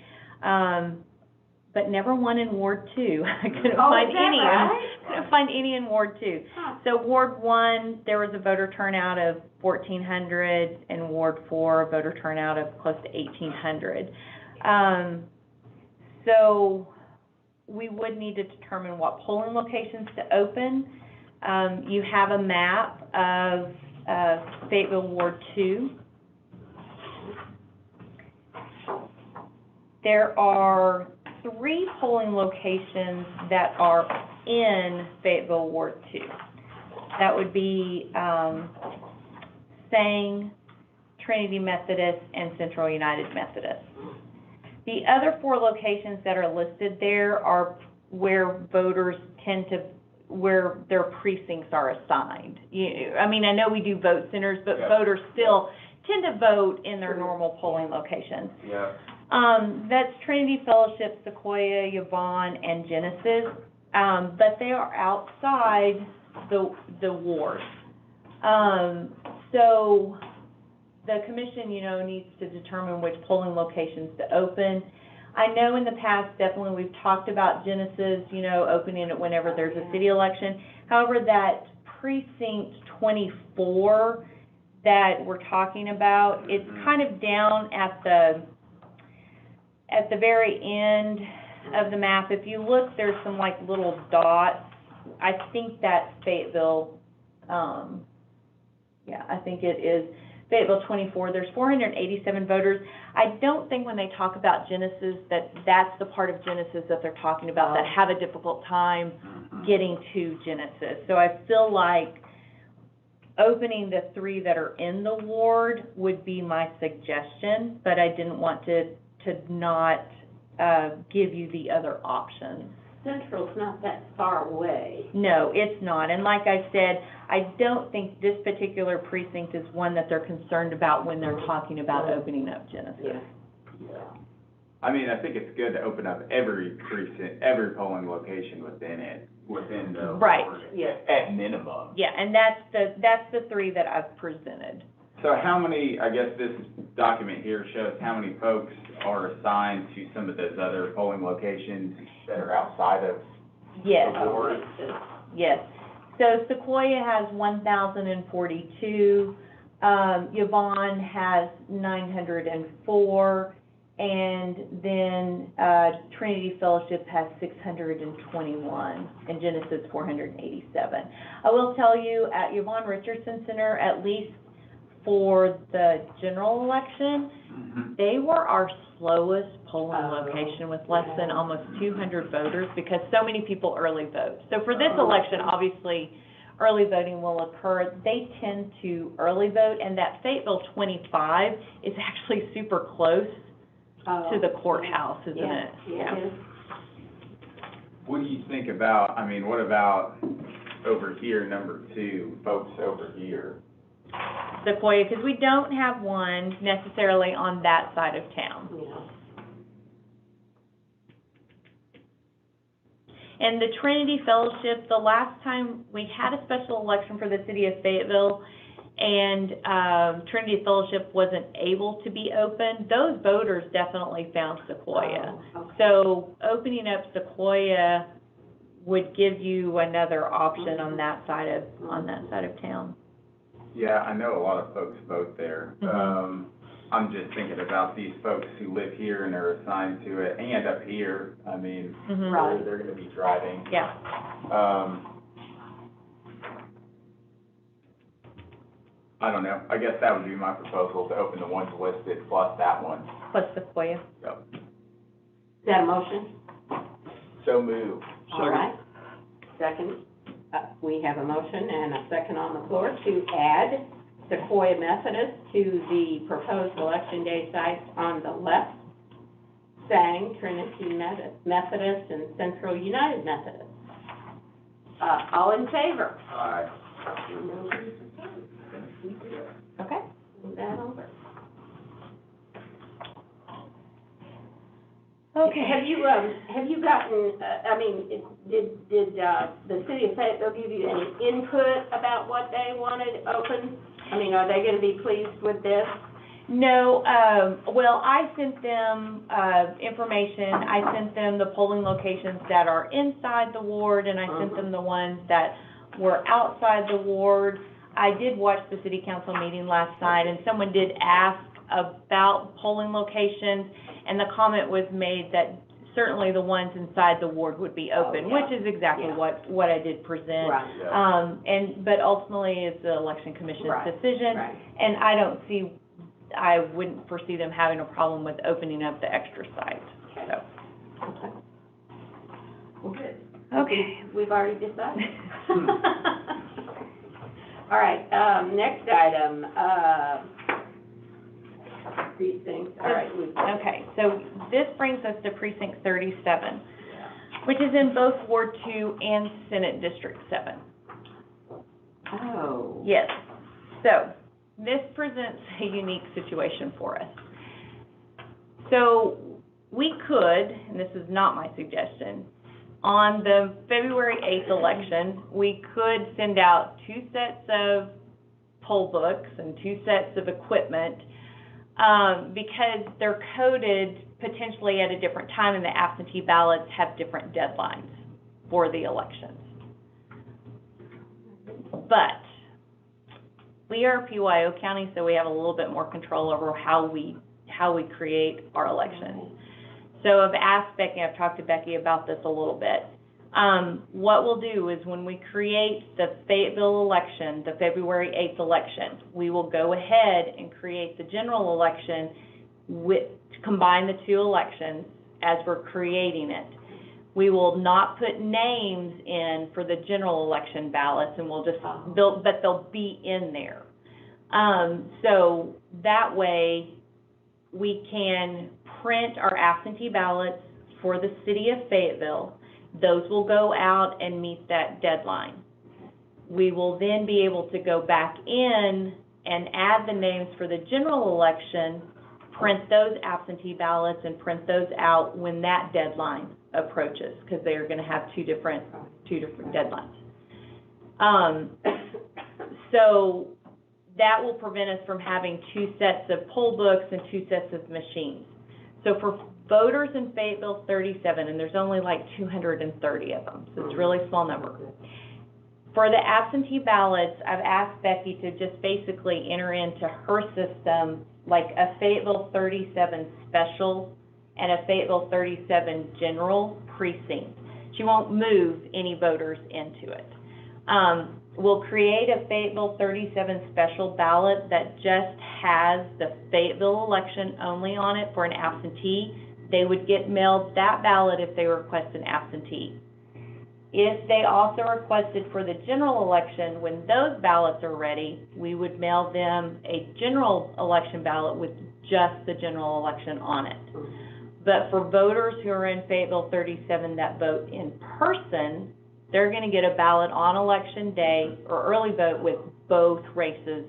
but never one in Ward 2. I couldn't find is that any. right? Couldn't find any in Ward 2. Huh. So Ward 1, there was a voter turnout of 1,400, and Ward 4, a voter turnout of close to 1,800. So we would need to determine what polling locations to open. You have a map of Fayetteville Ward 2. There are 3 polling locations that are in Fayetteville Ward 2. That would be Sang, Trinity Methodist, and Central United Methodist. The other 4 locations that are listed there are where voters tend to, where their precincts are assigned. I mean, I know we do vote centers, but Yeah. voters still tend to vote in their normal polling locations. Yeah. That's Trinity Fellowship, Sequoia, Yvonne, and Genesis, but they are outside the ward. So the commission, needs to determine which polling locations to open. I know in the past, definitely, we've talked about Genesis, opening it whenever there's a city election. However, that precinct 24 that we're talking about, it's kind of down at the very end of the map. If you look, there's some like little dots. I think that's Fayetteville, I think it is Fayetteville 24. There's 487 voters. I don't think when they talk about Genesis that's the part of Genesis that they're talking about that have a difficult time getting to Genesis. So I feel like opening the 3 that are in the ward would be my suggestion, but I didn't want to not give you the other options. Central's not that far away. No, it's not. And like I said, I don't think this particular precinct is one that they're concerned about when they're talking about opening up Genesis. Yeah. I mean, I think it's good to open up every precinct, every polling location within the Right. ward, Yeah. at minimum. Yeah, and that's the 3 that I've presented. So how many, I guess this document here shows how many folks are assigned to some of those other polling locations that are outside of Yes. the ward? Yes. So Sequoia has 1,042, Yvonne has 904, and then Trinity Fellowship has 621, and Genesis 487. I will tell you, at Yvonne Richardson Center, at least for the general election, they were our slowest polling location with less than almost 200 voters because so many people early vote. So for this election, obviously, early voting will occur. They tend to early vote, and that Fayetteville 25 is actually super close to the courthouse, isn't it? Yeah. What do you think about, what about over here, number 2, folks over here? Sequoia, because we don't have one necessarily on that side of town. And the Trinity Fellowship, the last time we had a special election for the city of Fayetteville, and Trinity Fellowship wasn't able to be open, those voters definitely found Sequoia. So opening up Sequoia would give you another option on that side of town. Yeah, I know a lot of folks vote there. I'm just thinking about these folks who live here and are assigned to it, and up here, they're gonna be driving. Yeah. I don't know, I guess that would be my proposal, to open the ones listed plus that one. Plus Sequoia. Yep. Is that a motion? So moved. All right. Second, we have a motion and a second on the floor to add Sequoia Methodist to the proposed election day sites on the left, Sang, Trinity Methodist, and Central United Methodist. All in favor? Aye. Okay, move that over. Okay. Have you gotten, did the city of Fayetteville give you any input about what they wanted open? Are they gonna be pleased with this? No, well, I sent them, information. I sent them the polling locations that are inside the ward, and I sent them the ones that were outside the ward. I did watch the city council meeting last night, and someone did ask about polling locations, and the comment was made that certainly the ones inside the ward would be open, Oh, yeah. which is exactly Yeah. what I did present. Right, Yeah. But ultimately, it's the election commission's Right, decision. right. And I wouldn't foresee them having a problem with opening up the extra site, so. Okay. Well, good. Okay. We've already decided. All right, next item, precincts, all right. Okay, so this brings us to precinct 37, which is in both Ward 2 and Senate District 7. Oh. Yes. So, this presents a unique situation for us. So, we could, and this is not my suggestion, on the February 8th election, we could send out 2 sets of poll books and 2 sets of equipment, because they're coded potentially at a different time, and the absentee ballots have different deadlines for the elections. But we are a PYO county, so we have a little bit more control over how we create our elections. So I've asked Becky, I've talked to Becky about this a little bit. What we'll do is when we create the Fayetteville election, the February 8th election, we will go ahead and create the general election to combine the 2 elections as we're creating it. We will not put names in for the general election ballots, and we'll just but they'll be in there. So that way we can print our absentee ballots for the city of Fayetteville. Those will go out and meet that deadline. We will then be able to go back in and add the names for the general election, print those absentee ballots, and print those out when that deadline approaches, because they are going to have two different deadlines. So that will prevent us from having 2 sets of poll books and 2 sets of machines. So for voters in Fayetteville 37, and there's only like 230 of them, so it's a really small number. For the absentee ballots, I've asked Becky to just basically enter into her system like a Fayetteville 37 special and a Fayetteville 37 general precinct. She won't move any voters into it. We'll create a Fayetteville 37 special ballot that just has the Fayetteville election only on it for an absentee. They would get mailed that ballot if they request an absentee. If they also requested for the general election, when those ballots are ready, we would mail them a general election ballot with just the general election on it. But for voters who are in Fayetteville 37 that vote in person, they're going to get a ballot on election day or early vote with both races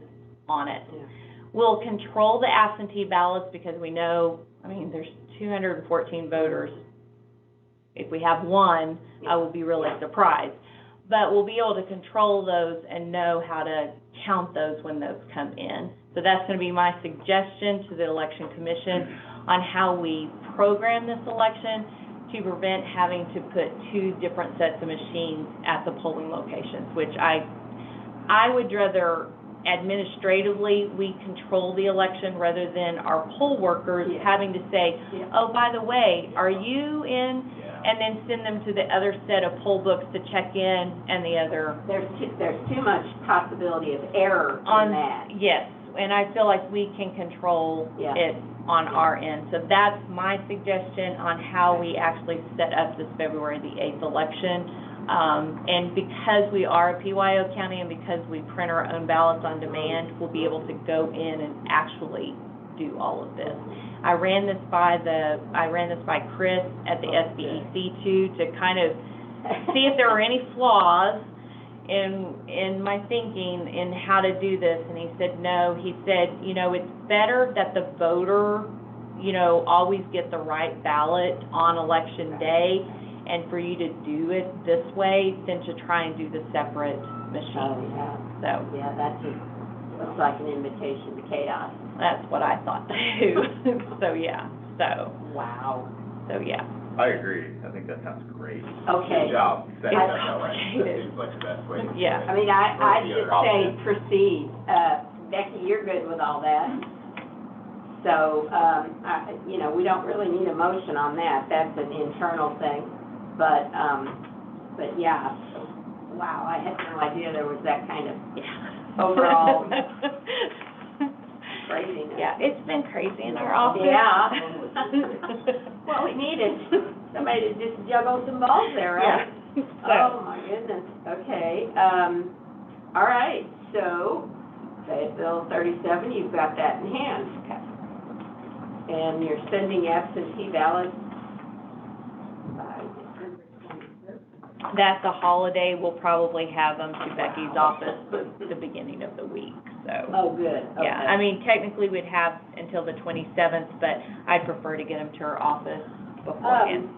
on it. Yeah. We'll control the absentee ballots because we know, there's 214 voters. If we have one, I will be really surprised. But we'll be able to control those and know how to count those when those come in. So that's going to be my suggestion to the Election Commission on how we program this election to prevent having to put 2 different sets of machines at the polling locations, which I would rather administratively we control the election rather than our poll workers having to say, oh, by the way, are you in? And then send them to the other set of poll books to check in and the other. There's too much possibility of error in that. Yes, and I feel like we can control it on our end. So that's my suggestion on how we actually set up this February the 8th election. And because we are a PYO county and because we print our own ballots on demand, we'll be able to go in and actually do all of this. I ran this by Chris at the SBEC too, to kind of see if there were any flaws in my thinking in how to do this, and he said no. He said, it's better that the voter, always get the right ballot on election day, and for you to do it this way than to try and do the separate machine. That just looks like an invitation to chaos. That's what I thought too. Wow. I agree. I think that sounds great. Okay. Good job. Setting It's that way. That seems like the best way to do it. I just say proceed. Becky, you're good with all that? So, we don't really need a motion on that, that's an internal thing, but yeah, wow, I had no idea there was that kind of overall craziness. Yeah, it's been crazy in our office. Yeah. Well, we needed somebody to just juggle some balls there, right? Yeah. Oh, my goodness, okay, all right, so, Fayetteville 37, you've got that in hand. Okay. And you're sending absentee ballots by December 25th? That's a holiday, we'll probably have them to Becky's office the beginning of the week, so. Oh, good, okay. Yeah, I mean, technically we'd have until the 27th, but I'd prefer to get them to her office beforehand.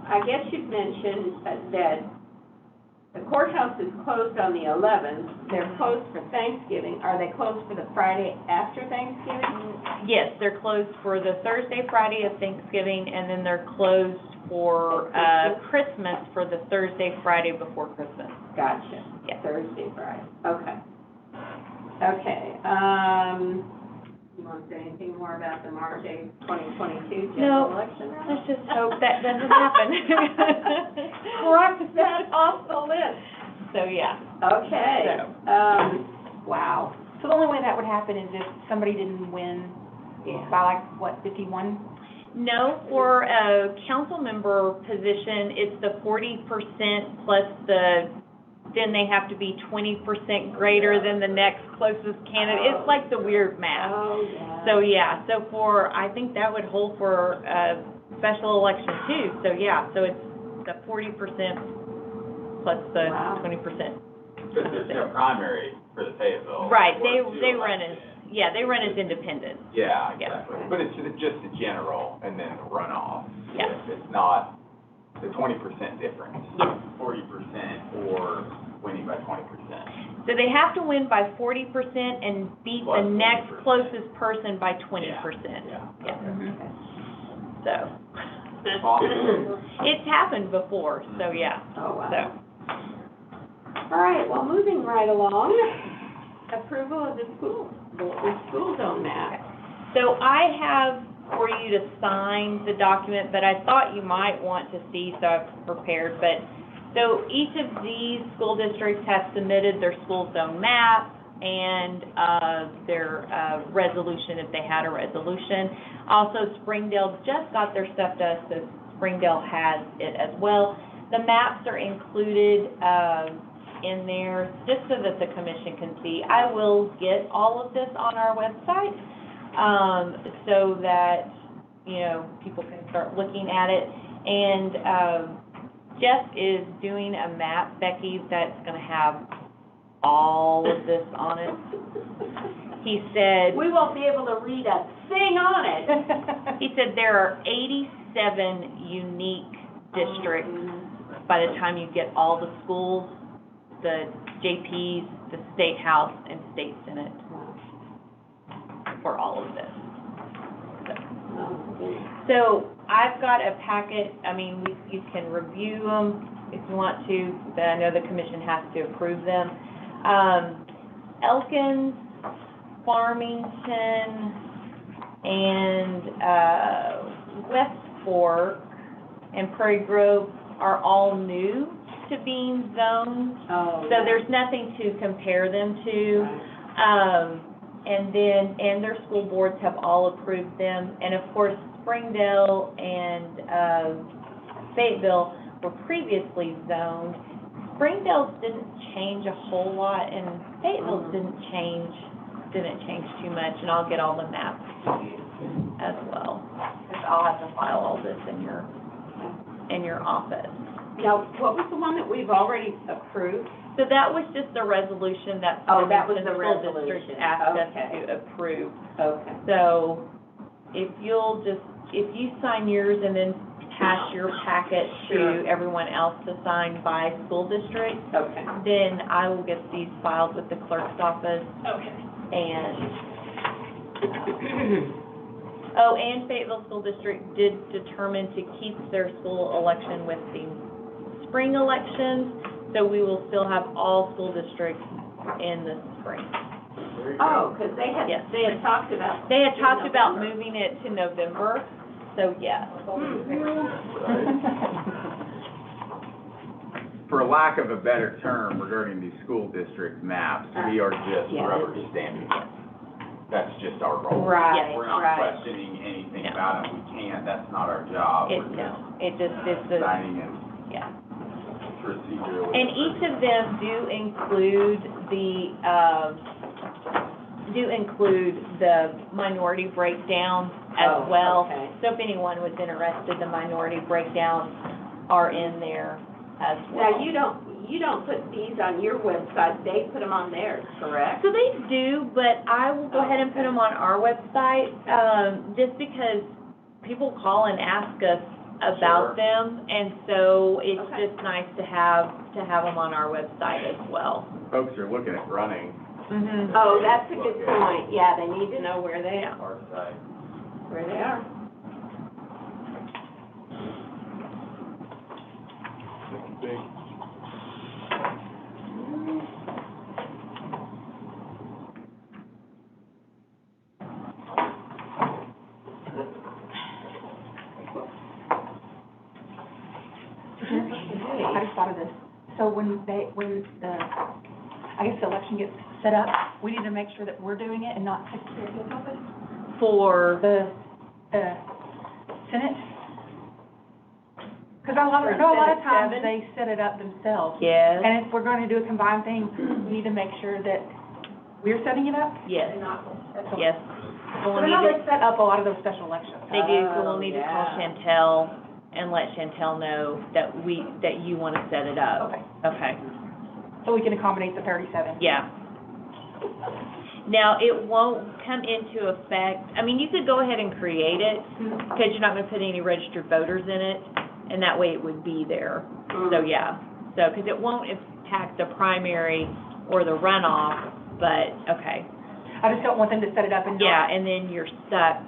I guess you'd mentioned that the courthouse is closed on the 11th, they're closed for Thanksgiving, are they closed for the Friday after Thanksgiving? Yes, they're closed for the Thursday, Friday of Thanksgiving, and then they're closed for Christmas for the Thursday, Friday before Christmas. Gotcha. Yeah. Thursday, Friday, okay. Okay, you want to say anything more about the March 8th, 2022 general election? Let's just hope that doesn't happen. Cross that off the list. So, yeah. Okay, wow. So the only way that would happen is if somebody didn't win by 51? No, for a council member position, it's the 40% plus then they have to be 20% greater than the next closest candidate. It's like the weird math. Oh, yeah. So, yeah, I think that would hold for a special election too. So, yeah, so it's the 40% plus the 20%. But there's no primary for the Fayetteville. Right, they Ward 2 election. they run as independents. Yeah, exactly. But it's just the general and then the runoff. Yeah. It's not the 20% difference. Yes. 40% or winning by 20%. So they have to win by 40% and beat Plus the next 20%. closest person by 20%. Yeah. So, Awesome. it's happened before, so yeah. Oh, wow. So, All right, well, moving right along, approval of the school zone map. so I have for you to sign the document, but I thought you might want to see, so I've prepared, but, so each of these school districts have submitted their school zone map and their resolution, if they had a resolution. Also, Springdale just got their stuff to us, so Springdale has it as well. The maps are included in there, just so that the commission can see. I will get all of this on our website, so that, people can start looking at it. And Jeff is doing a map, Becky, that's gonna have all of this on it. He said, We won't be able to read a thing on it. he said there are 87 unique districts by the time you get all the schools, the JPs, the State House, and State Senate for all of this. So I've got a packet, you can review them if you want to, but I know the commission has to approve them. Elkins, Farmington, and West Fork and Prairie Grove are all new to being zoned. Oh, So there's nothing to compare them to. And their school boards have all approved them. And of course, Springdale and Fayetteville were previously zoned. Springdale didn't change a whole lot, and Fayetteville didn't change too much. And I'll get all the maps to you as well, because I'll have to file all this in your office. Now, what was the one that we've already approved? So that was just the resolution that Oh, that was Farmington the School District resolution. asked us Okay. to approve. Okay. So if you sign yours and then pass your packet Sure. to everyone else to sign by school district, Okay. then I will get these filed with the clerk's office. Okay. And, and Fayetteville School District did determine to keep their school election with the spring elections, so we will still have all school districts in the spring. There you Oh, go. because Yes. they had talked about. They had talked about November. moving it to November, so yes. For lack of a better term regarding these school district maps, we are just Yeah. rubber stamping. That's just our role. Right, We're not right. questioning anything No. about it, we can't, that's not our job. It, We're no, just it just, it's a, signing and yeah. procedurally. And each of them do include the minority breakdown as Oh, well. okay. So if anyone was interested, the minority breakdowns are in there as well. Now, you don't put these on your website, they put them on theirs, correct? So they do, but I will go ahead and put them on our website, just because people call and ask us about Sure. them, and so it's Okay. just nice to have them on our website as well. Folks are looking at running Mm-hmm. Oh, that's a good point, yeah, they need to know where they our site. are. Big. I just thought of this. So when the, I guess the election gets set up, we need to make sure that we're doing it and not Secretary of State's office? For, The Senate? Because I know a lot of times Senate they set it up themselves. yes, And if we're going to do a combined thing, we need to make sure that we're setting it up? yes, yes. So But we'll I know need they to, set up a lot of those special elections. they do, so we'll Oh, need to call yeah. Chantel and let Chantel know that you want to set it up. Okay, Okay, so we can accommodate the 37. yeah. Now, it won't come into effect, I mean, you could go ahead and create it, because you're not gonna put any registered voters in it, and that way it would be there. So, yeah, so, because it won't impact the primary or the runoff, but, okay. I just don't want them to set it up and not. Yeah, and then you're stuck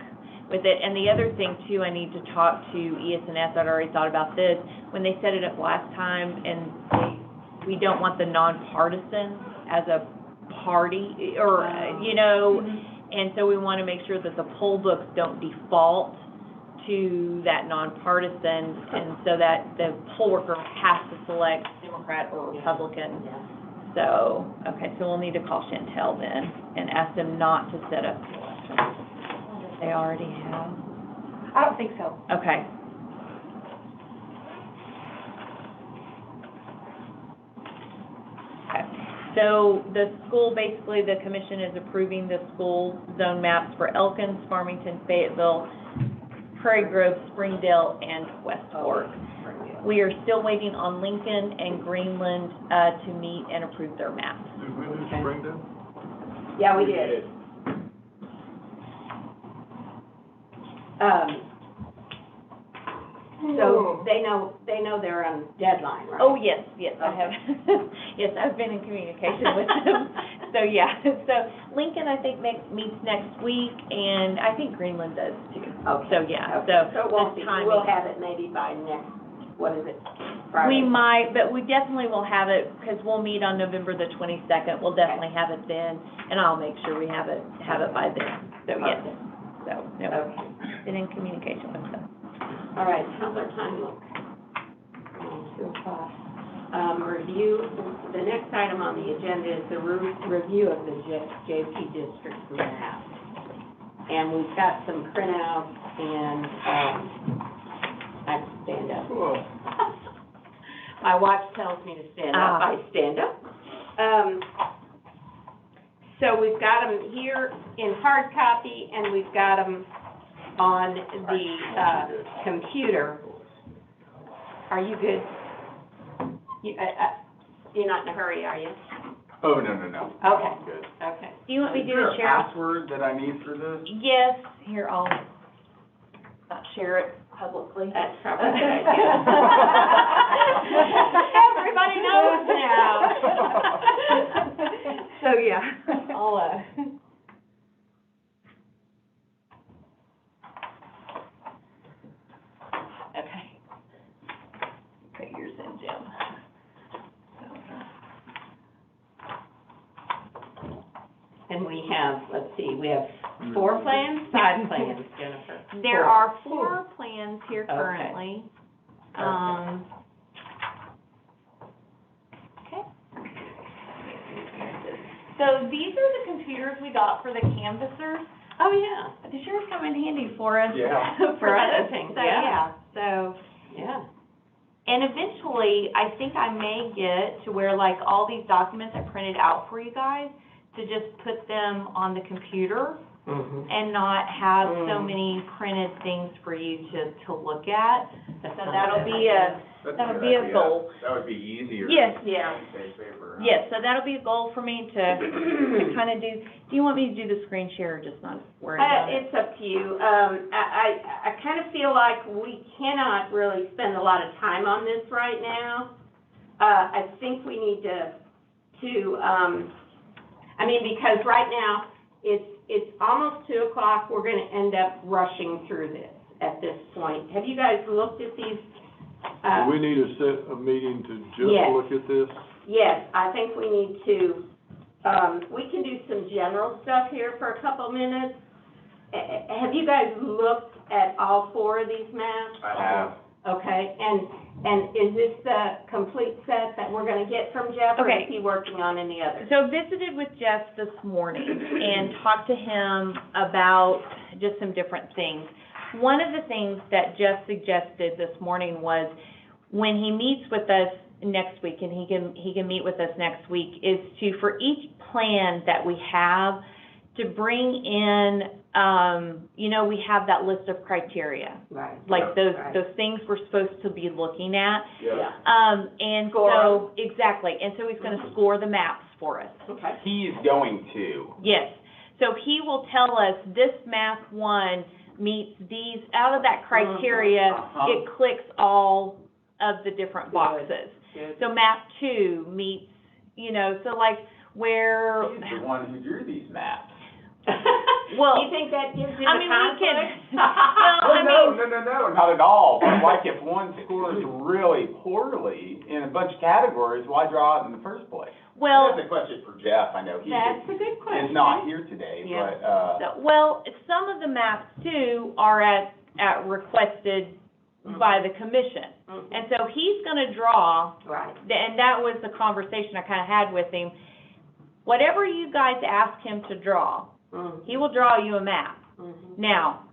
with it. And the other thing too, I need to talk to ES&S, I'd already thought about this, when they set it up last time, and we don't want the nonpartisan as a party, or, you know, and so we want to make sure that the poll books don't default to that nonpartisan, and so that the poll worker has to select Democrat or Republican. So, okay, so we'll need to call Chantel then, and ask them not to set up the election. They already have. I don't think so. Okay. Okay. So the school, basically, the commission is approving the school zone maps for Elkins, Farmington, Fayetteville, Prairie Grove, Springdale, and Westport. We are still waiting on Lincoln and Greenland to meet and approve their maps. Did we do Springdale? Yeah, we did. So they know they're on deadline, right? Oh, yes, I have, yes, I've been in communication with them. So, yeah, so Lincoln, I think, meets next week, and I think Greenland does too. Okay. So, yeah, Okay. so it won't the be, timing. we'll have it maybe by next, what is it, Friday? We might, but we definitely will have it, because we'll meet on November the 22nd. We'll definitely have it then, and I'll make sure we have it by then. So, yes, so, no, Okay. been in communication with them. All right, how's our time look? 2:05. Review, the next item on the agenda is the review of the JP District map. And we've got some printouts, and, I have to stand up. My watch tells me to stand up, I stand up. So we've got them here in hard copy, and we've got them on the, computer. Are you good? You're not in a hurry, are you? Oh, no. Okay. Good. Okay. Do you want me to Is there a share? password that I need for this? Yes, here, I'll not share it publicly. That's probably a good idea. Everybody knows now. So, yeah, I'll, Okay. Put yours in, Jim. And we have, let's see, we have 4 plans, 5 plans, Jennifer? There 4. are 4 plans here Okay. currently. Okay. So these are the computers we got for the canvassers. Oh, yeah, They sure come in handy for us. Yeah. For other this. things, So, yeah. So, yeah. and eventually, I think I may get to where, like, all these documents I printed out for you guys, to just put them on the computer and not have so many printed things for you to look at. So that'll be a goal. That would be easier. Yes. Yeah. than say paper, huh? Yes, so that'll be a goal for me to kind of do you want me to do the screen share or just not worry about it? It's up to you. I kind of feel like we cannot really spend a lot of time on this right now. I think we need because right now, it's almost 2 o'clock, we're gonna end up rushing through this at this point. Have you guys looked at these? Do we need to set a meeting to just Yes. look at this? Yes, I think we need to, we can do some general stuff here for a couple minutes. Have you guys looked at all 4 of these maps? I have. Okay, and is this the complete set that we're gonna get from Jeff, or Okay. is he working on any others? So visited with Jeff this morning and talked to him about just some different things. One of the things that Jeff suggested this morning was when he meets with us next week, and he can meet with us next week, is to, for each plan that we have, to bring in, we have that list of criteria. Right. Like those things we're supposed to be looking at. And so, exactly, and so he's gonna score the maps for us. Okay. He's going to. Yes, so he will tell us, this map 1 meets these, out of that criteria, it clicks all of the different boxes. Good. So map 2 meets, so like where, He's the one who drew these maps. Well, You think that gives you I the mean, we can, conflict? No, not at all. But like if one scores really poorly in a bunch of categories, why draw it in the first place? well, That's a question for Jeff. I know he That's a good question. is not here today, Yeah. but, well, some of the maps too are at requested by the commission. And so he's gonna draw, Right. and that was the conversation I kinda had with him. Whatever you guys ask him to draw, he will draw you a map. Now,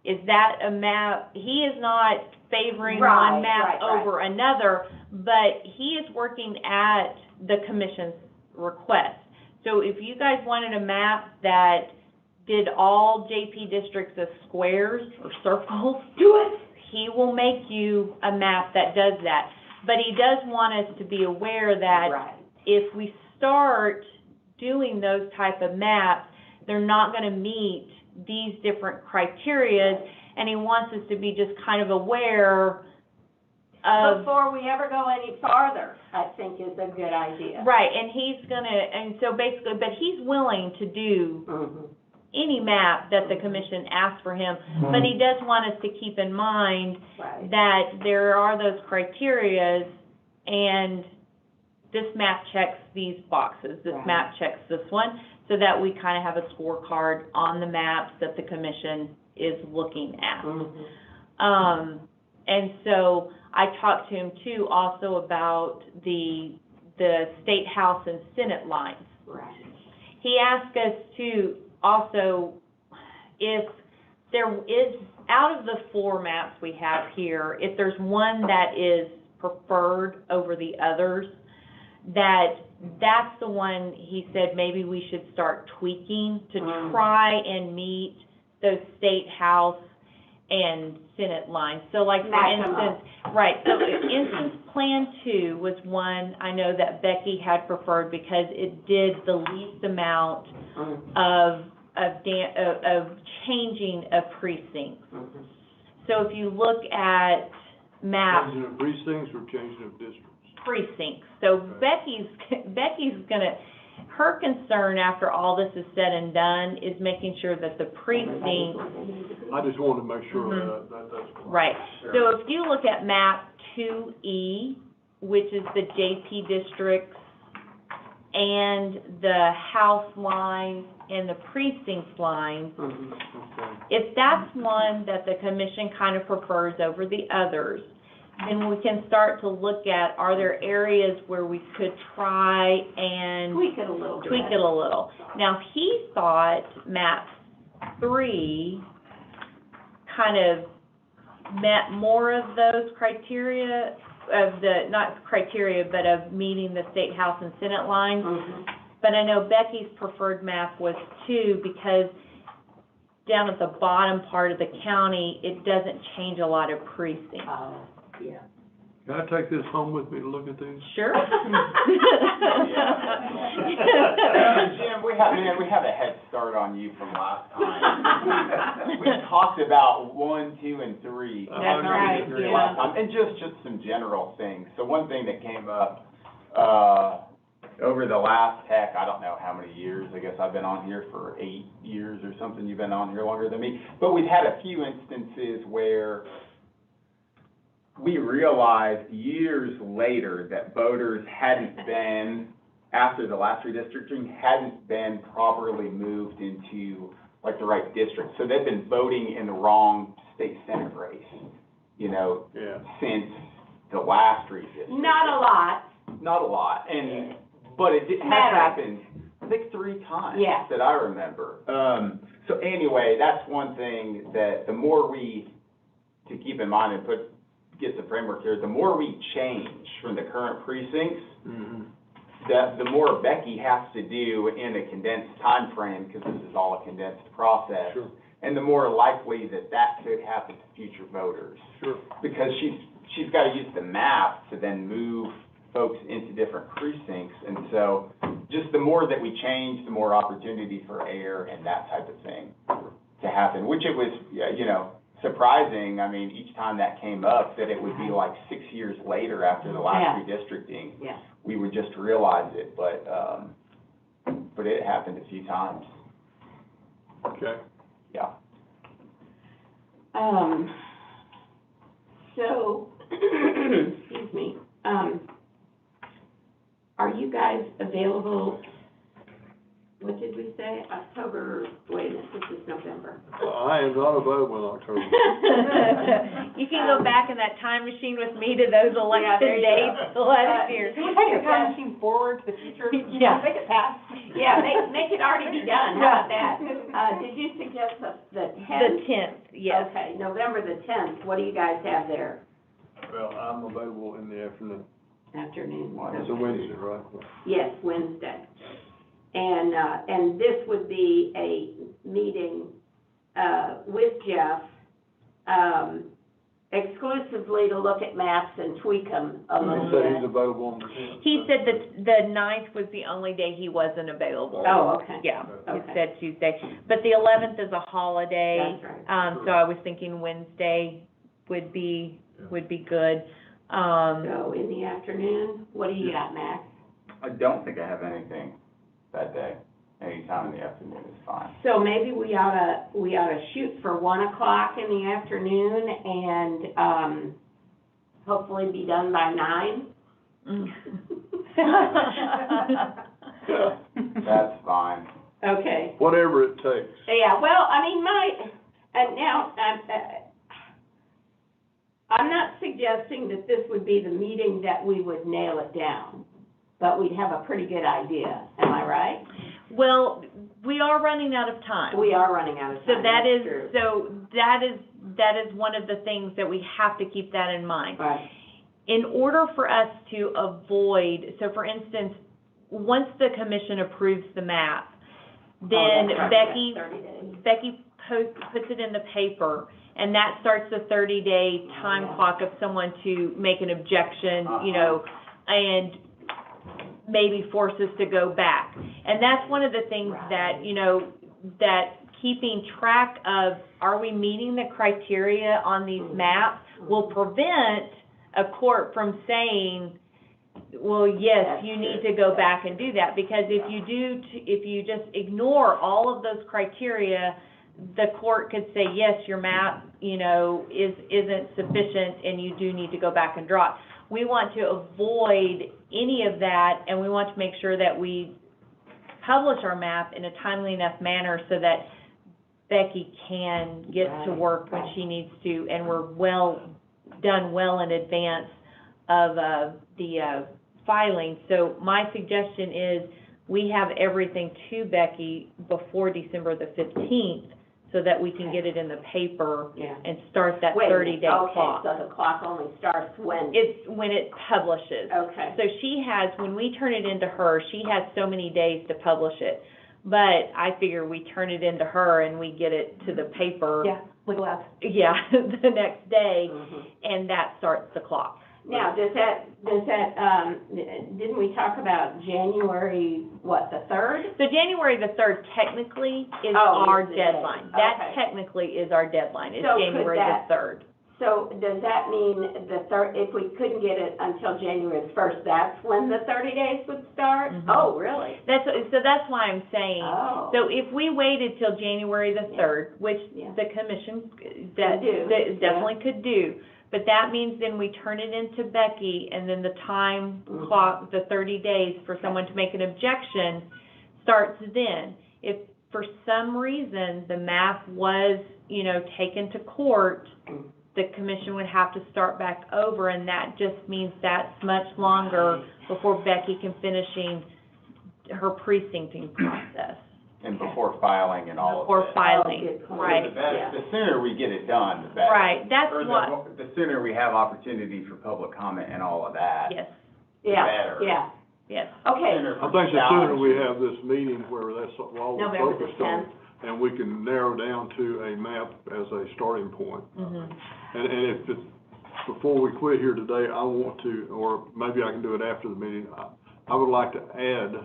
is that a map, he is not favoring one map over another, but he is working at the commission's request. So if you guys wanted a map that did all JP districts as squares or circles, Do it. he will make you a map that does that. But he does want us to be aware that Right. if we start doing those type of maps, they're not gonna meet these different criterias, and he wants us to be just kind of aware of. Before we ever go any farther, I think is a good idea. Right, and he's gonna, and so basically, but he's willing to do any map that the commission asks for him, but he does want us to keep in mind Right. that there are those criterias, and this map checks these boxes, this Right. map checks this one, so that we kind of have a scorecard on the maps that the commission is looking at. And so I talked to him too also about the State House and Senate lines. Right. He asked us to also, if there is, out of the 4 maps we have here, if there's one that is preferred over the others, that's the one he said maybe we should start tweaking to try and meet those State House and Senate lines. So like, for instance, right, so instance Plan 2 was one I know that Becky had preferred because it did the least amount of changing of precincts. So if you look at maps, Changing of precincts or changing of districts? precincts, so Becky's gonna, her concern after all this is said and done is making sure that the precincts. I just wanted to make sure that's clear. Right, so if you look at map 2E, which is the JP districts and the house lines and the precinct lines, Okay. if that's one that the commission kind of prefers over the others, then we can start to look at, are there areas where we could try and Tweak it a little bit. tweak it a little. Now, he thought map 3 kind of met more of those criteria of the, not criteria, but of meeting the state house and senate lines. Mhm. But I know Becky's preferred map was 2 because down at the bottom part of the county, it doesn't change a lot of precincts. Oh, yeah. Can I take this home with me to look at these? Sure. Jim, we have a head start on you from last time. We talked about 1, 2, and 3. That's right, Three yeah. last time, and just some general things. So one thing that came up, over the last, heck, I don't know how many years, I guess I've been on here for 8 years or something, you've been on here longer than me, but we've had a few instances where we realized years later that voters hadn't been, after the last redistricting, hadn't been properly moved into, like, the right district. So they've been voting in the wrong state senate race, you know, Yeah. since the last redistricting. Not a lot. Not a lot, but it has Matter. happened, I think 3 times. Yeah. That I remember. So anyway, that's one thing that the more we, to keep in mind and get the framework here, the more we change from the current precincts, the more Becky has to do in a condensed time frame, because this is all a condensed process. Sure. And the more likely that could happen to future voters. Sure. Because she's got to use the map to then move folks into different precincts, and so just the more that we change, the more opportunity for error and that type of thing to happen, which it was, you know, surprising, I mean, each time that came up, that it would be like 6 years later after the last redistricting, Yeah. we would just realize it, but it happened a few times, Okay. yeah. So, excuse me, are you guys available, what did we say, October, wait a minute, this is November. I am not available in October. You can go back in that time machine with me to those election there you dates last year. Can we take your time machine forward to the future? Yeah. Make it past. Yeah, make it already be done, how about that? Did you suggest the The 10th? 10th, yes. Okay, November the 10th, what do you guys have there? Well, I'm available in the afternoon. Afternoon. It's a Wednesday, right? Yes, Wednesday. And this would be a meeting, with Jeff, exclusively to look at maps and tweak them a He little said he's bit. available on the 10th. He said that the 9th was the only day he wasn't available. Oh, okay. Yeah, he Okay. said Tuesday, but the 11th is a holiday. That's right. So I was thinking Wednesday would be good. So in the afternoon, what do you got, Max? I don't think I have anything that day. Anytime in the afternoon is fine. So maybe we oughta shoot for 1 o'clock in the afternoon and, hopefully be done by 9. That's fine. Okay. Whatever it takes. Yeah, well, I mean, I'm not suggesting that this would be the meeting that we would nail it down, but we'd have a pretty good idea, am I right? Well, we are running out of time. We are running out of So time, that that's is, true. that is one of the things that we have to keep that in mind. Right, In order for us to avoid, so for instance, once the commission approves the map, then that's right, Becky, that's 30 days. Becky puts it in the paper, and that starts the 30-day time Yeah. clock of someone to make an objection, you know, and maybe force us to go back. And that's one of the things that, you know, that keeping track of, are we meeting the criteria on these maps, will prevent a court from saying, well, yes, That's you need true. to go back and do that. Because if you do, if you just ignore all of those criteria, the court could say, yes, your map, you know, isn't sufficient and you do need to go back and draw it. we want to avoid any of that, and we want to make sure that we publish our map in a timely enough manner so that Becky can get to Right, work when right. she needs to, and we're done well in advance of the filing. So my suggestion is we have everything to Becky before December the 15th so that we can get it in the paper Yeah. and start that Wait a minute. 30-day clock. Okay, so the clock only starts when? It's when it publishes. Okay. So she has, when we turn it into her, she has so many days to publish it. But I figure we turn it into her and we get it to the paper. Yeah, legal ads. Yeah, the next day, Mhm. and that starts the clock. Now, didn't we talk about January, what, the 3rd? So January the 3rd technically is Oh, our is the deadline. date. That Okay. technically is our deadline, is So could January that- the 3rd. So does that mean the 3rd, if we couldn't get it until January the 1st, that's when the 30 days would start? Mhm. Oh, really? So that's why I'm saying, Oh. so if we waited till January the 3rd, which Yeah. the commission Could that do, definitely could do, but that means then we turn it into Becky, and then the time Mhm. clock, the 30 days for someone to make an objection starts then. If for some reason the map was, taken to court, Mhm. the commission would have to start back over, and that just means that's much longer before Becky can finishing her precincting process. And before filing and all of Before that. filing, Oh, good point. right. The better, Yeah. the sooner we get it done, the better. Right, that's Or what- the sooner we have opportunity for public comment and all of that. Yes, Yeah, better. yeah. yes. Okay. Sooner I for think the sooner we challenges. have this meeting where that's all we're November the focused on, 10th. and we can narrow down to a map as a starting point. Mhm. And if it's, before we quit here today, I want to, or maybe I can do it after the meeting, I would like to add,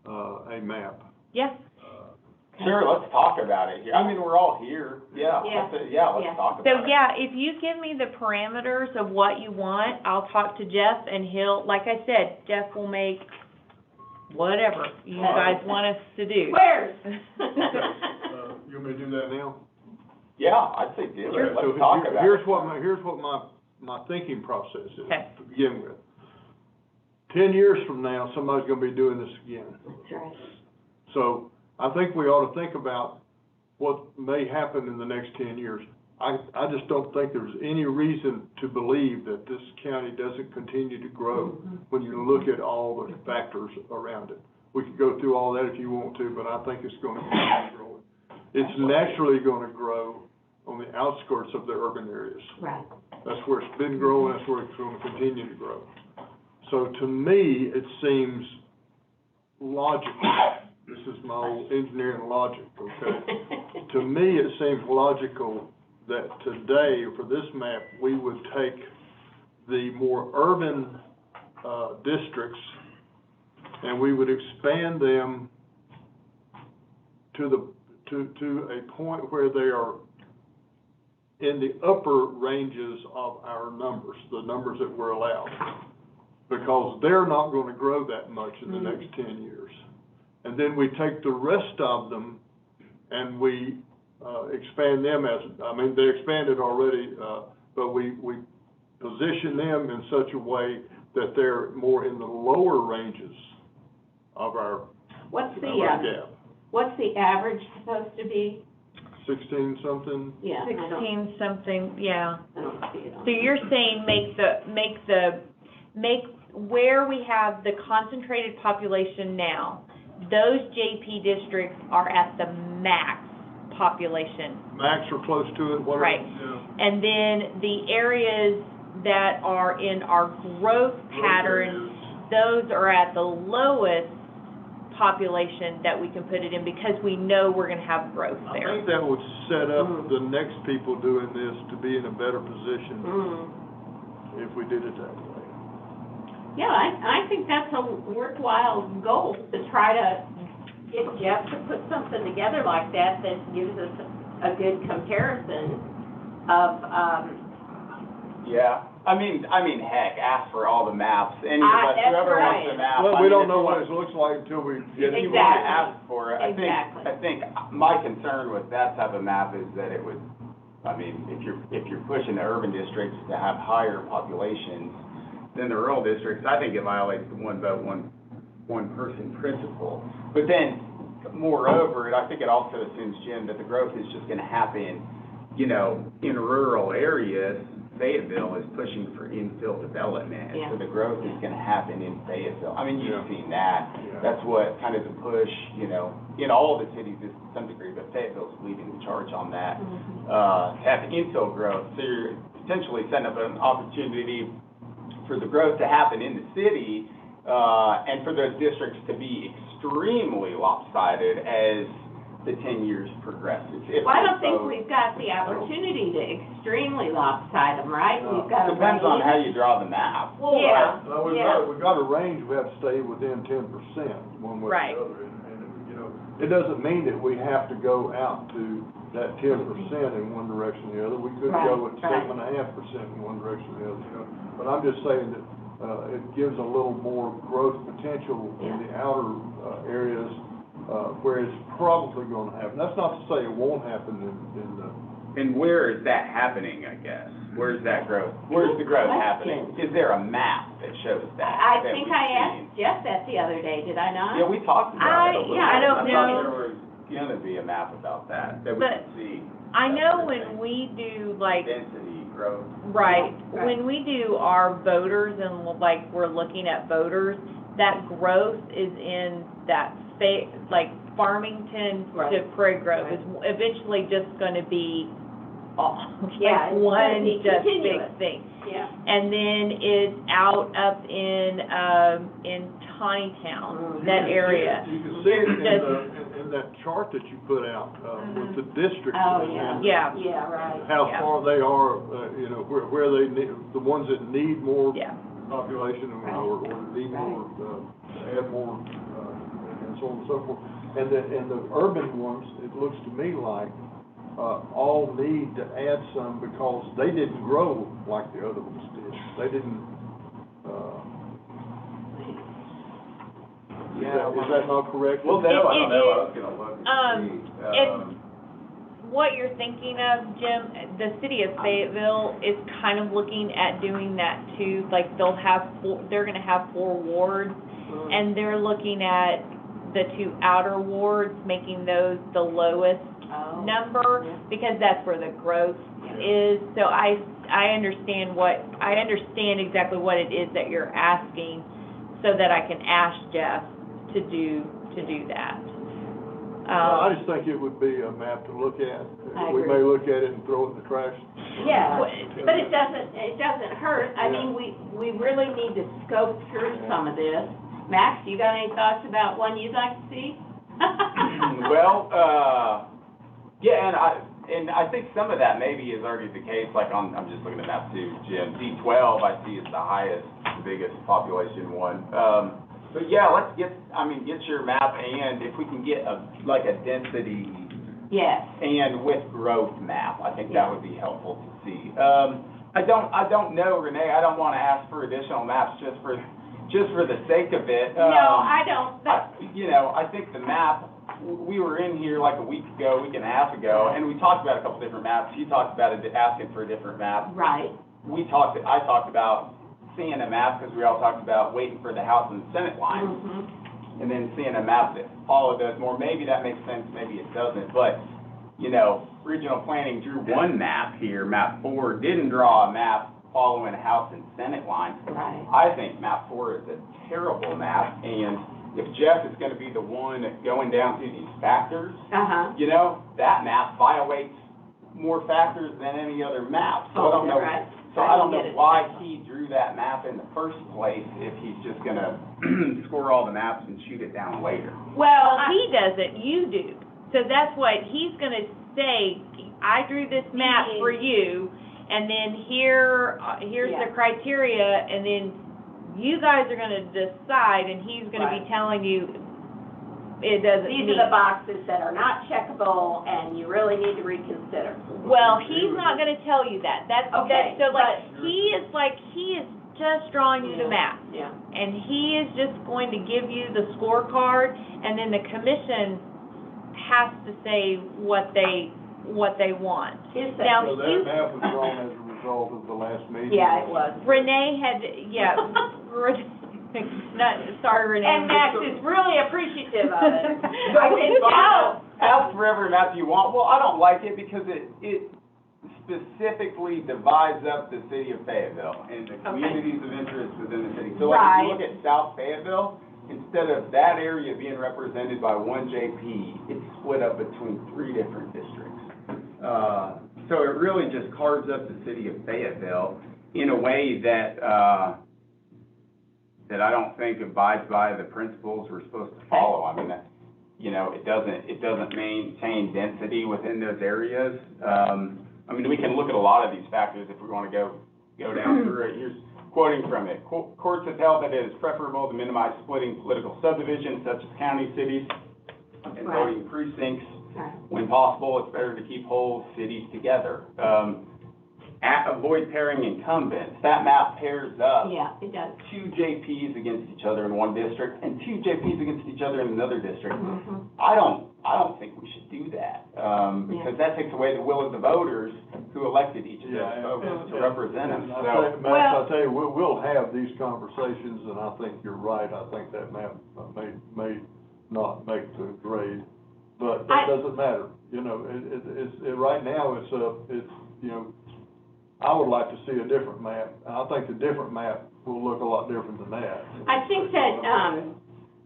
a map. Yes, Sure, let's talk about it here. I mean, we're all here. Yeah, Yeah. let's Yeah. talk about so it. yeah, if you give me the parameters of what you want, I'll talk to Jeff, and he'll, like I said, Jeff will make whatever you guys want us to do. Squares. You want me to do that now? Yeah, I'd say do Sure. it. So Let's talk about it. here's what my thinking process is, Okay. to begin with. 10 years from now, somebody's gonna be doing this again. That's right. So I think we ought to think about what may happen in the next 10 years. I just don't think there's any reason to believe that this county doesn't continue to grow when you look at all the factors around it. We could go through all that if you want to, but I think it's gonna continue growing. It's naturally gonna grow on the outskirts of the urban areas. Right. That's where it's been growing, that's where it's gonna continue to grow. So to me, it seems logical. This is my old engineering logic, okay? To me, it seems logical that today, for this map, we would take the more urban, districts, and we would expand them to a point where they are in the upper ranges of our numbers, the numbers that we're allowed. Because they're not gonna grow that much in the next 10 years. And then we take the rest of them and we, expand them they expanded already, but we position them in such a way that they're more in the lower ranges of our, What's of the, our gap. what's the average supposed to be? 16 something? Yeah, I don't 16 something, yeah. see it on. So you're saying make where we have the concentrated population now, those JP districts are at the max population. Max or close to it, whatever. Right. Yeah. And then the areas that are in our growth pattern, those are at the lowest population that we can put it in, because we know we're gonna have growth I there. think that would set up the next people doing this to be in a better position Mm. if we did it that way. Yeah, I think that's a worthwhile goal, to try to get Jeff to put something together like that gives us a good comparison of, Yeah, I mean, heck, ask for all the maps, any of us, That's whoever wants right. the map. Well, I we mean, don't if know you what want- it looks like until we get it. If you want to Exactly. ask for it, Exactly. I think my concern with that type of map is that it would, I mean, if you're pushing the urban districts to have higher populations, than the rural districts, I think it violates the one vote, one person principle. But then, moreover, I think it also assumes, Jim, that the growth is just gonna happen, you know, in rural areas. Fayetteville is pushing for infill development, and so the growth is gonna happen in Fayetteville. I mean, you've seen that. Yeah. That's what kind of the push, you know, in all of the cities is to some degree, but Fayetteville's leading the charge on that, to have infill growth. So you're potentially setting up an opportunity for the growth to happen in the city, and for those districts to be extremely lopsided as the 10 years progresses. Well, I don't think we've got the opportunity to extremely lopside them, right? We've got a Depends on range. how you draw the map. Well, Yeah, We got a range, we have to stay within 10%, one way or Right. the other. And, you know, it doesn't mean that we have to go out to that 10% in one direction or the other. We could go at Right. 7.5% in one direction or the other, you know. But I'm just saying that, it gives a little more growth potential in the outer, areas, where it's probably gonna happen. That's not to say it won't happen in the. And where is that happening, I guess? Where's that growth? Where's the growth happening? Is there a map that shows that? I that think we've I seen? asked Jeff that the other day, did I not? Yeah, we talked about it a little bit. I don't I know. thought there was gonna be a map about that we But could see. I know That when we do like, Density growth. right, Right. when we do our voters and like we're looking at voters, that growth is in that space, like Farmington to Right. Prairie Grove Right. is eventually just gonna be all, Yeah, like it's gonna one be just big continuous. thing. Yeah. And then it's out up in Tawnytown, that area. You can see it Just- in that chart that you put out, with the districts. Oh, and Yeah. Yeah, right. how Yeah. far they are, you know, where they need, the ones that need more Yeah. population Right. or need more, add more, and so on and so forth. And the urban ones, it looks to me like, all need to add some because they didn't grow like the other ones did. They didn't, is that not correct? Well, no, I It don't know, I is, was gonna look and see. and what you're thinking of, Jim, the city of Fayetteville is kind of looking at doing that too. Like they'll have they're gonna have 4 wards, and they're looking at the 2 outer wards, making those the lowest Oh. number, Yeah. because that's where the growth is. So I understand exactly what it is that you're asking, so that I can ask Jeff to do that. Well, I just think it would be a map to look at. I We agree. may look at it and throw it in the trash. Yeah, but it doesn't hurt. I Yeah. mean, we really need to scope through some of this. Max, you got any thoughts about one you'd like to see? Well, yeah, and I think some of that maybe is already the case, like I'm just looking at that too, Jim. D12 I see is the highest, the biggest population one. But yeah, let's get your map, and if we can get a density Yes. and with growth map, I think that would be helpful to see. I don't know, Renee, I don't want to ask for additional maps just for the sake of it. No, I don't, but, I think the map, we were in here like a week and a half ago, and we talked about a couple different maps. You talked about asking for a different map. right. I talked about seeing a map, because we all talked about waiting for the House and Senate lines, Mhm. and then seeing a map that followed those more. Maybe that makes sense, maybe it doesn't, but, regional planning drew one map here, map 4, didn't draw a map following House and Senate lines. Right. I think map 4 is a terrible map, and if Jeff is gonna be the one going down through these factors, Uh-huh. that map violates more factors than any other map. So I don't know, Right. so I don't know why he drew that map in the first place if he's just gonna score all the maps and shoot it down later. Well, he doesn't, you do. So that's what he's gonna say, I drew this map for you, and then here's Yeah. the criteria, and then you guys are gonna decide, and he's gonna be Right. telling you it doesn't meet. These are the boxes that are not checkable, and you really need to reconsider. Well, he's not gonna tell you that. Okay, So like, but- he is just drawing you the map. Yeah. And he is just going to give you the scorecard, and then the commission has to say what they want. His Now, So that map was drawn as a result of the last meeting. Yeah, it was. Renee had, yeah, sorry, Renee. And Max is really appreciative of it. No, I can tell. ask for every map you want. Well, I don't like it because it specifically divides up the city of Fayetteville and the communities of interest within the city. So like, if you look at South Fayetteville, instead of that area being represented by one JP, it's split up between 3 different districts. So it really just carves up the city of Fayetteville in a way that that I don't think abides by the principles we're supposed to follow. I mean, you know, it doesn't maintain density within those areas. I mean, we can look at a lot of these factors if we want to go down through it. Here's quoting from it. Courts have held that it is preferable to minimize splitting political subdivisions such as county, cities, and voting precincts. When possible, it's better to keep whole cities together. Avoid pairing incumbents. That map pairs up Yeah, it does. 2 JPs against each other in one district and 2 JPs against each other in another district. Mm-hmm. I don't think we should do that, because that takes away the will of the voters who elected each of those folks to represent them. So, Max, I tell you, we'll have these conversations, and I think you're right. I think that map may not make the grade, but that doesn't matter. You know, right now, it's, you know, I would like to see a different map, and I think the different map will look a lot different than that. I think that,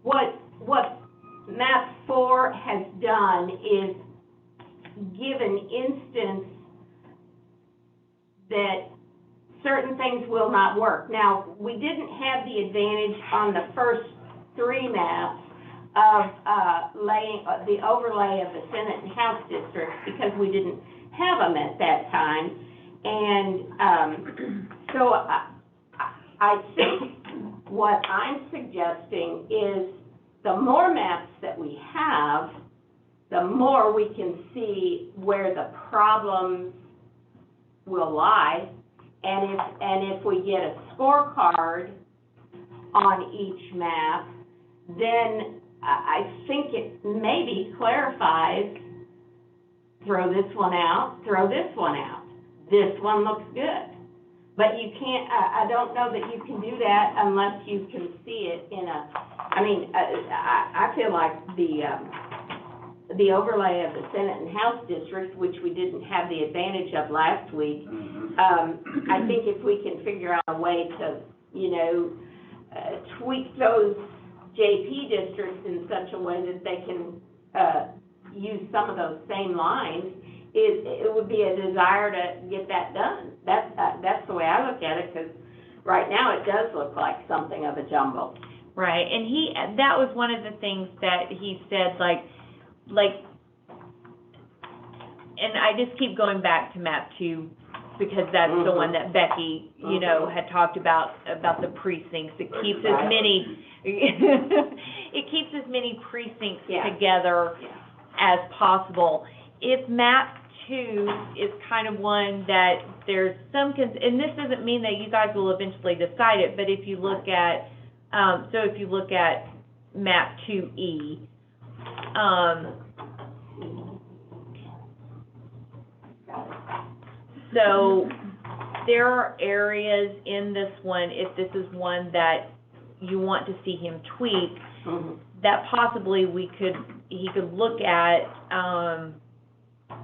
what map 4 has done is give an instance that certain things will not work. Now, we didn't have the advantage on the first 3 maps of, laying, the overlay of the Senate and House districts because we didn't have them at that time. And, so I think what I'm suggesting is the more maps that we have, the more we can see where the problems will lie. And if we get a scorecard on each map, then I think it maybe clarifies, throw this one out, throw this one out. This one looks good. But you can't, I don't know that you can do that unless you can see it in a, I mean, I feel like the overlay of the Senate and House districts, which we didn't have the advantage of last week, I think if we can figure out a way to, you know, tweak those JP districts in such a way that they can use some of those same lines, it would be a desire to get that done. That's the way I look at it, because right now it does look like something of a jumble. Right, and that was one of the things that he said, like, and I just keep going back to map 2, because that's the one that Becky, you know, had talked about the precincts. It keeps as many, it keeps as many precincts together as possible. If map 2 is kind of one that there's some, and this doesn't mean that you guys will eventually decide it, but if you look at, so if you look at map 2E, so there are areas in this one, if this is one that you want to see him tweak, that possibly he could look at,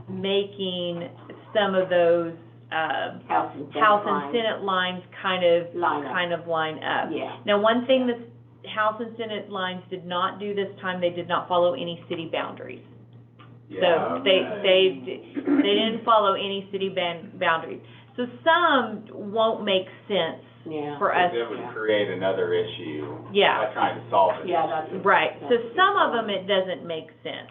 making some of those, House and Senate lines kind of line up. Yeah. Now, one thing the House and Senate lines did not do this time, they did not follow any city boundaries. So they didn't follow any city boundaries. So some won't make sense for us. It would create another issue Yeah. by trying to solve it. Yeah, that's Right. So some of them it doesn't make sense.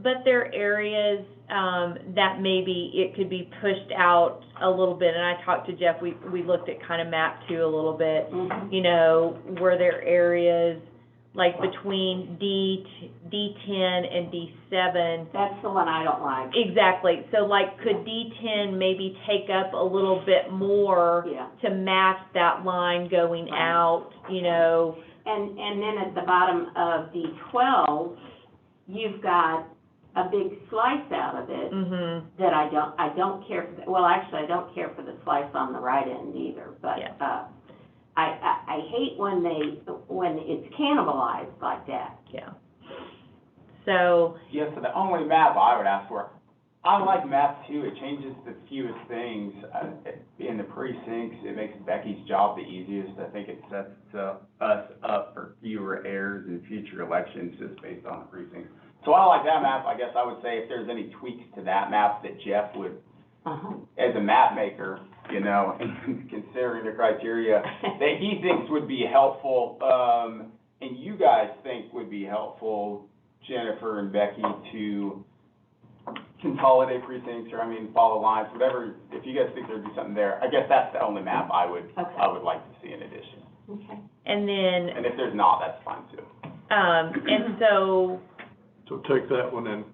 But there are areas that maybe it could be pushed out a little bit, and I talked to Jeff, we looked at kind of map 2 a little bit, you know, were there areas like between D10 and D7. That's the one I don't like. Exactly, so like could D10 maybe take up a little bit more to match that line going out, you know? And then at the bottom of D12, you've got a big slice out of it, Mhm. that I don't care for, well, actually, I don't care for the slice on the right end either, but, Yeah. I hate when it's cannibalized like that. Yeah. So, Yeah, so the only map I would ask for, I like map 2, it changes the fewest things in the precincts, it makes Becky's job the easiest, I think it sets us up for fewer errors in future elections just based on the precincts. So I like that map, I guess I would say if there's any tweaks to that map that Jeff would, as a map maker, you know, and considering the criteria that he thinks would be helpful, and you guys think would be helpful, Jennifer and Becky, to consolidate precincts, or, I mean, follow lines, whatever, if you guys think there'd be something there, I guess that's the only map I would like to see in addition. Okay. and then, And if there's not, that's fine too. and so, So take that one and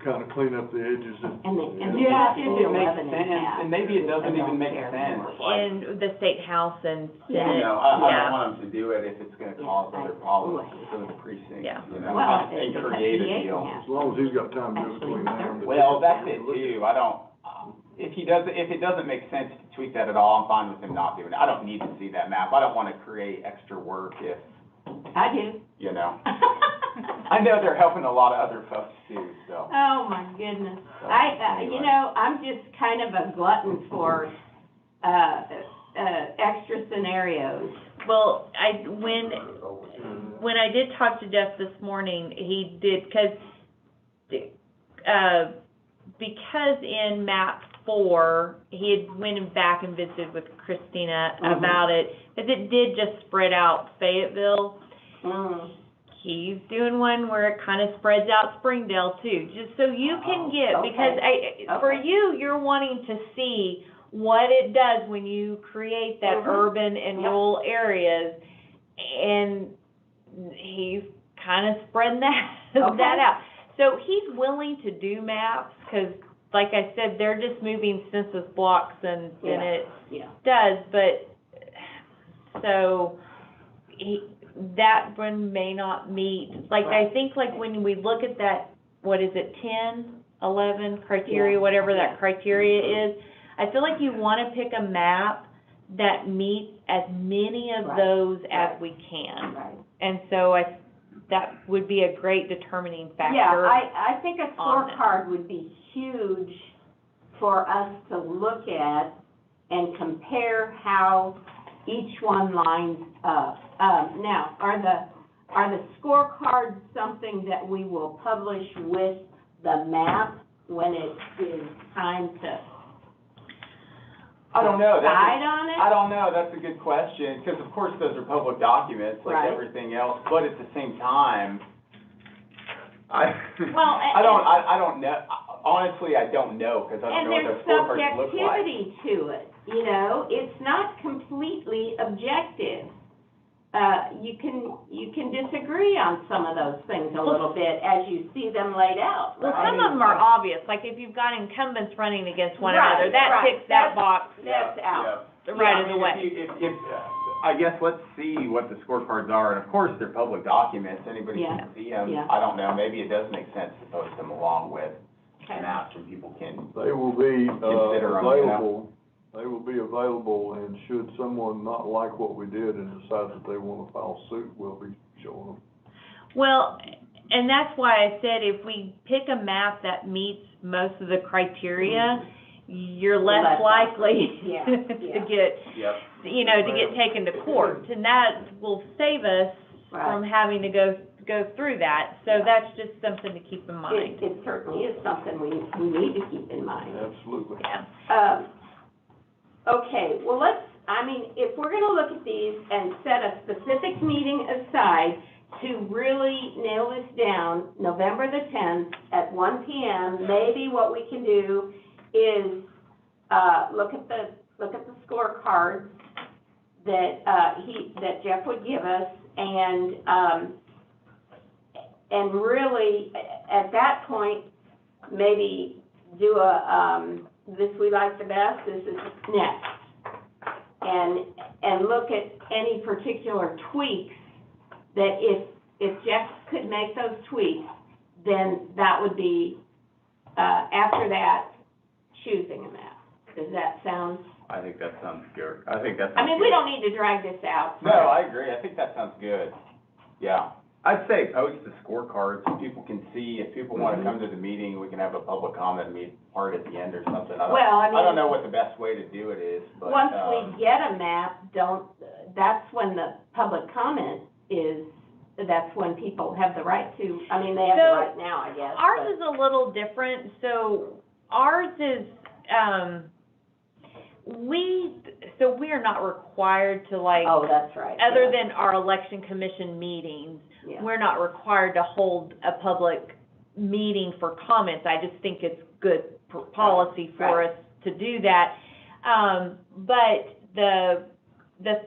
kind of clean up the edges and. And Yeah, the it makes 11 sense, and maybe it doesn't even make sense, like, in the state house and you Senate, know, I yeah. don't want them to do it if it's gonna cause other problems for the precincts, Yeah. you know, Well, and create a deal. As long as he's got time to do it between now and. Well, that's it too, I don't, if it doesn't make sense to tweak that at all, I'm fine with him not doing it. I don't need to see that map, I don't wanna create extra work if, I do. you know. I know they're helping a lot of other folks too, so. Oh, my goodness. So, You anyway. know, I'm just kind of a glutton for, extra scenarios. Well, when I did talk to Jeff this morning, he did, because in map 4, he had went back and visited with Christina about it, because it did just spread out Fayetteville. He's doing one where it kind of spreads out Springdale too, just so you can get, because for you, you're wanting to see what it does when you create that urban and rural areas, and he's kind of spreading that out. So he's willing to do maps, because like I said, they're just moving census blocks and it does, but, so, that one may not meet, like, I think, like, when we look at that, what is it, 10, 11 criteria, whatever that criteria is, I feel like you want to pick a map that meets as many of those as we can. And so that would be a great determining factor. Yeah, I think a scorecard would be huge for us to look at and compare how each one lines up. Now, are the scorecards something that we will publish with the map when it is time to I don't know. decide on it? I don't know, that's a good question, because of course those are public documents, like Right. everything else, but at the same time, I don't know, honestly, I don't know, because I don't know what those scorecards look like. And there's subjectivity to it, you know, it's not completely objective. You can disagree on some of those things a little bit as you see them laid out. Well, right? some of them are obvious, like if you've got incumbents running against one Right, another, that right. ticks that box That's out. right of the I mean, way. if I guess let's see what the scorecards are, and of course, they're public documents, anybody can see them. Yeah. I don't know, maybe it does make sense to post them along with Okay. maps, and people can, They will be, Consider 'em, available, they will be available, and should someone not like what we did and decide that they want to file suit, we'll be showing them. Well, and that's why I said if we pick a map that meets most of the criteria, you're less likely Yeah, to yeah. get, to get taken to court. And that will save us from having to go through that. So that's just something to keep in mind. It certainly is something we need to keep in mind. Absolutely. Yeah. Okay, well, if we're gonna look at these and set a specific meeting aside to really nail this down, November the 10th at 1 p.m., maybe what we can do is, look at the scorecards that Jeff would give us, and really, at that point, maybe do this we like the best, this is next. And look at any particular tweaks that if Jeff could make those tweaks, then that would be after that, choosing a map. Does that sound, I think that sounds good. I think that sounds I mean, we good. don't need to drag this out. No, I agree. I think that sounds good. Yeah. I'd say post the scorecards so people can see. If people want to come to the meeting, we can have a public comment part at the end or something. Well, I I don't mean, know what the best way to do it is, but. once we get a map, that's when the public comment is, that's when people have the right to, I mean, they have the So, right now, I guess. Ours but- is a little different, so ours is, we are not required to like, Oh, that's right. other yeah. than our election commission meetings, Yeah. we're not required to hold a public meeting for comments. I just think it's good policy for Right. us to do that. But the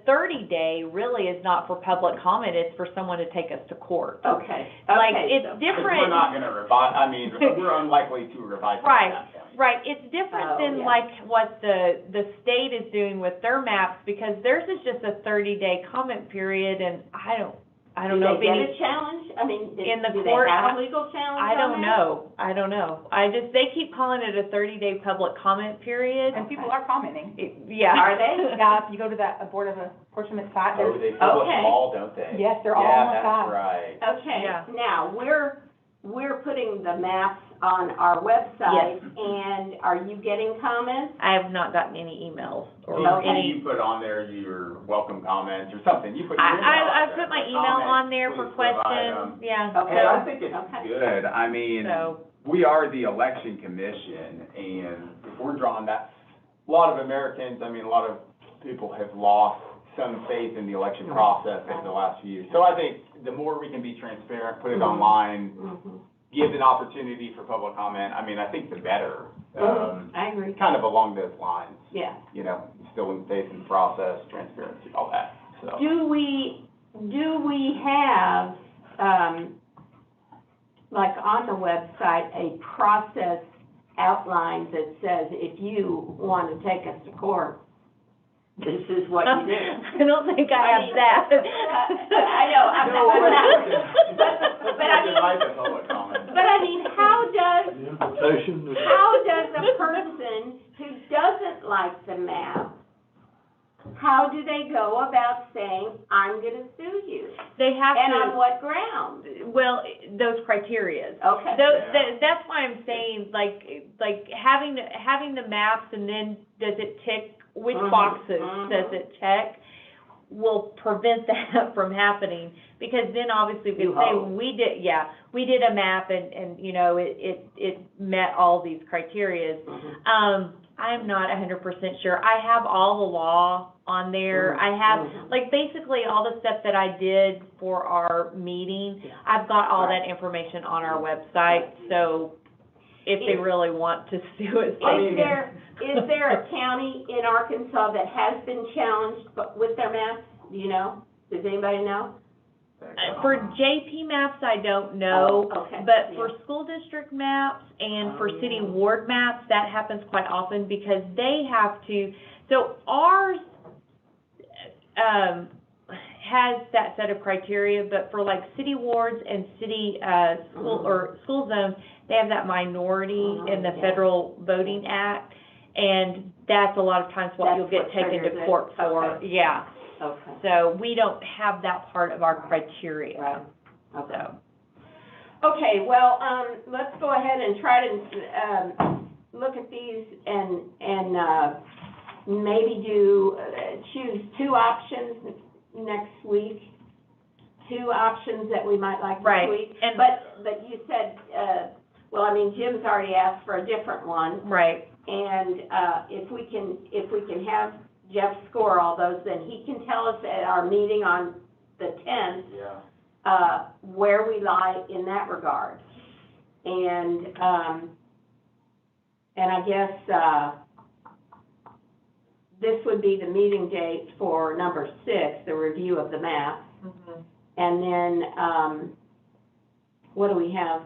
30-day really is not for public comment, it's for someone to take us to court. Okay. Like, Okay, it's so- different. We're not gonna revise, I mean, we're unlikely to revise it at Right. that point. Right, it's different Oh, than yeah. like what the state is doing with their maps, because theirs is just a 30-day comment period, and I don't know if Do they any, get a challenge? I mean, In the do court, they have a legal challenge I on don't that? know. They keep calling it a 30-day public comment period. And people are commenting. Yeah. Are they? Yeah, if you go to that Board of Apportionment site, Oh, there's, they publish Okay. them all, don't they? yes, they're all on the Yeah, site. that's right. Okay, Yeah. now, we're putting the maps on our website, and are you getting comments? I have not gotten any emails or Okay. any. You put on there your welcome comments or something, you put your email I on there. put my For email comments, on there for please provide questions, them. yeah. Okay. Hey, I think it's Okay. good. I mean, So, we are the election commission, and if we're drawing that, a lot of Americans, I mean, a lot of people have lost some faith in the election process over the last few years. So I think the more we can be transparent, put it online, Mhm. give an opportunity for public comment, I mean, I think the better. I agree, Kind of along those lines, yeah. you know, instilling faith in the process, transparency, all that, so. Do we have, like on the website, a process outline that says if you want to take us to court, this is what you do? I don't think I have mean, that. I know, I'm not, but I mean, Invite the public comment. but I mean, how does The invitation is. a person who doesn't like the map, how do they go about saying, I'm gonna sue you? They have And to. on what ground? Well, those criterias. Okay. That's why I'm saying, like having the maps, and then does it tick, which Mhm, boxes mhm. does it check, will prevent that from happening, because then obviously we You could say, hope. we did a map and, you know, it met all these criterias. Mhm. I'm not 100% sure. I have all the law on there. I have, like, basically all the stuff that I did for our meeting, Yeah. I've got all Right. that information on our website, so if they really want to sue us, they Is there a county in Arkansas that has been challenged with their maps? Do you know? Does anybody know? For JP maps, I don't know, Oh, okay. but for Yeah. school district maps and for Oh, city yeah. ward maps, that happens quite often, because they have to, so ours, has that set of criteria, but for like city wards and city, school, or school zones, they have that minority in the Yeah. Federal Voting Act, and that's a lot of times what That's you'll get what taken triggers to it. court for, Okay. yeah. Okay. So we don't have that part of our criteria, Right. Okay. so. Okay, well, let's go ahead and try to, look at these and, maybe choose two options next week. Two options that we might like Right, this week. and- But you said, well, I mean, Jim's already asked for a different one. Right, And, if we can have Jeff score all those, then he can tell us at our meeting on the 10th, Yeah. where we lie in that regard. And I guess, this would be the meeting date for number 6, the review of the map. mhm. And then, what do we have,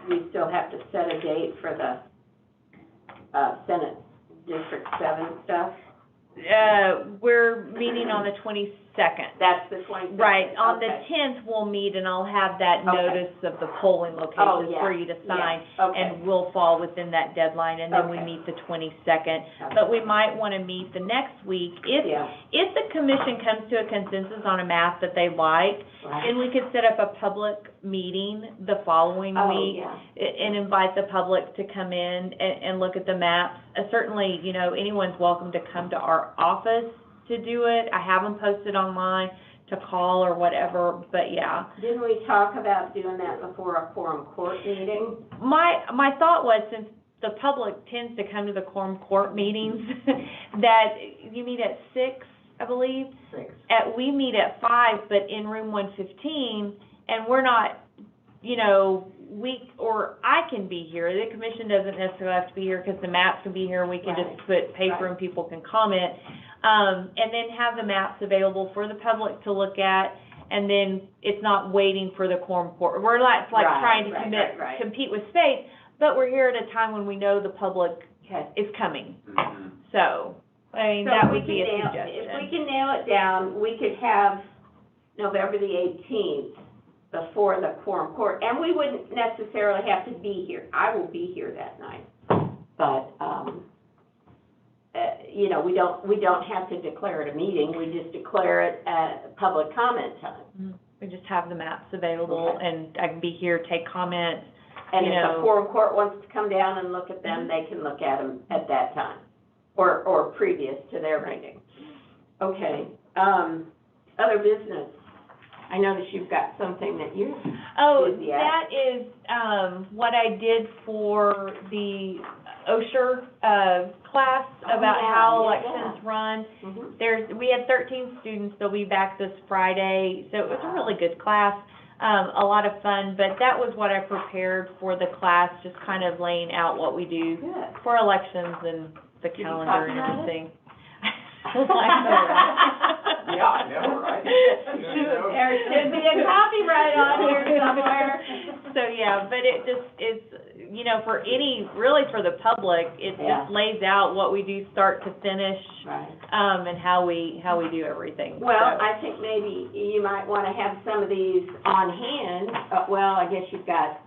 we still have to set a date for the, Senate District 7 stuff? We're meeting on the 22nd. That's the 22nd. Right, on the Okay. 10th, we'll meet and I'll have that Okay. notice of the polling locations yeah, for you to sign. yeah, okay. And we'll fall within that deadline, and then we Okay. meet the 22nd. Okay. But we might want to meet the next week. Yeah. If the commission comes to a consensus on a map that they like, Right. then we could set up a public meeting the following Oh, week yeah. and invite the public to come in and look at the maps. Certainly, you know, anyone's welcome to come to our office to do it. I have them posted online to call or whatever, but yeah. Didn't we talk about doing that before a quorum court meeting? My thought was, since the public tends to come to the quorum court meetings, that you meet at 6, I believe. 6. We meet at 5, but in room 115, and we're not, you know, or I can be here. The commission doesn't necessarily have to be here because the maps can be here and we can Right. just put paper Right. and people can comment. And then have the maps available for the public to look at, and then it's not waiting for the quorum court. We're not like Right, trying to right. compete with space, but we're here at a time when we know the public Okay. is coming. Mhm. So, I mean, So that if we would be a can nail- suggestion. If we can nail it down, we could have November the 18th before the quorum court, and we wouldn't necessarily have to be here. I will be here that night. But, you know, we don't have to declare it a meeting, we just declare it public comment time. We just have the maps available, Okay. and I can be here, take comments. And You if the know. quorum court wants to come down and look at them, they can look at them at that time, or previous to their meeting. Okay, other business. I notice you've got something that you're Oh, busy at. that is, what I did for the OSHR, class Oh, about yeah, how yeah, elections run. Mhm. We had 13 students, they'll be back this Friday, so it was a really good class, a lot of fun, but that was what I prepared for the class, just kind of laying out what we do Good. for elections and the Did you calendar and copyright it? everything. Yeah, I know, right? There should be a copyright on here somewhere. So, yeah, but it just is, you know, really for the public, it Yeah. just lays out what we do start to finish, Right. and how we do everything. Well, So, I think maybe you might want to have some of these on hand. Well, I guess you've got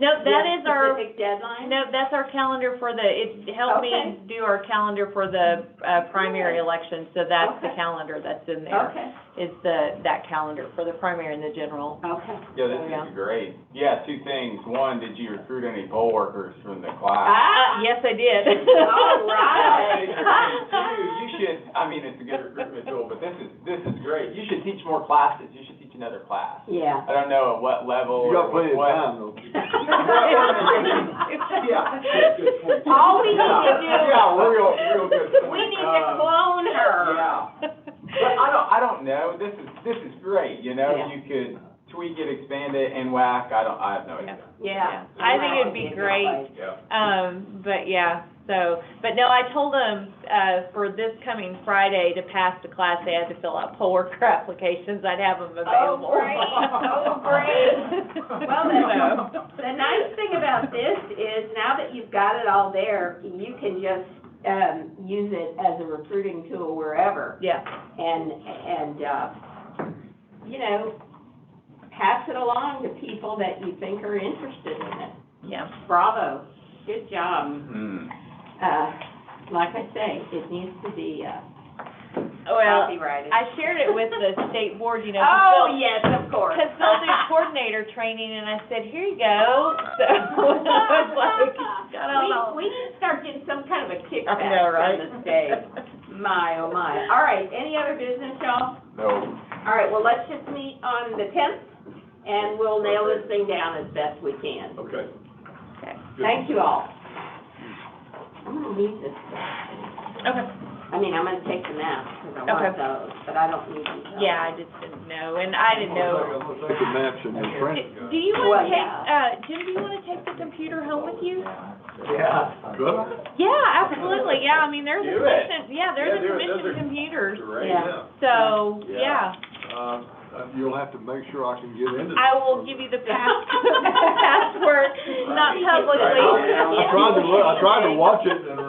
no, that is our, specific deadline? no, that's our calendar for it helped Okay. me do our calendar for the, primary Good. election, so that's the Okay. calendar that's in there. Okay, Is that calendar for the primary and the general. okay. Yeah, this Yeah. is great. Yeah, two things. One, did you recruit any poll workers from the class? Yes, I did. All right. You should, I mean, it's a good recruitment tool, but this is great. You should teach more classes. You should teach another class. Yeah. I don't know at what level. You got or plenty of what- time, though. Yeah. Good point. All we need to do- Yeah, real good point. We need to clone her. Yeah. But I don't know, this is great, you know, Yeah. you could tweak it, expand it, and whack, I have no idea. Yeah. I think it'd be great. Yeah. But yeah, but no, I told them, for this coming Friday to pass the class, they had to fill out poll worker applications. I'd have them available. great. Oh, great. Well, the nice thing about this is now that you've got it all there, you can just, use it as a recruiting tool wherever. Yeah, And, you know, pass it along to people that you think are interested in it. yeah. Bravo, good job. Hmm. Like I say, it needs to be, Well, copyrighted. I shared it with the state board, you know, Oh, yes, of course. because they'll do coordinator training, and I said, here you go. So, I was like, I don't know. We need to start getting some kind of a kickback I know, right? from the state. My, oh my. All right, any other business, y'all? No. All right, well, let's just meet on the 10th, and we'll nail this thing down as best we can. Okay. Okay. Thank you all. I'm gonna leave this stuff. Okay. I mean, I'm gonna take the maps, because I want those, but I don't need these. Yeah, I just didn't know, and I didn't know. Put the maps in your print. Do you Well, want to take, yeah. Jim, do you want to take the computer home with you? Yeah. Good. Yeah, absolutely, yeah, I mean, there's Do it. commission, yeah, there's Yeah, a do it. commission Those are computers, Yeah. so, Yeah. yeah. You'll have to make sure I can get into. I will give you the password, not publicly. I tried to watch it and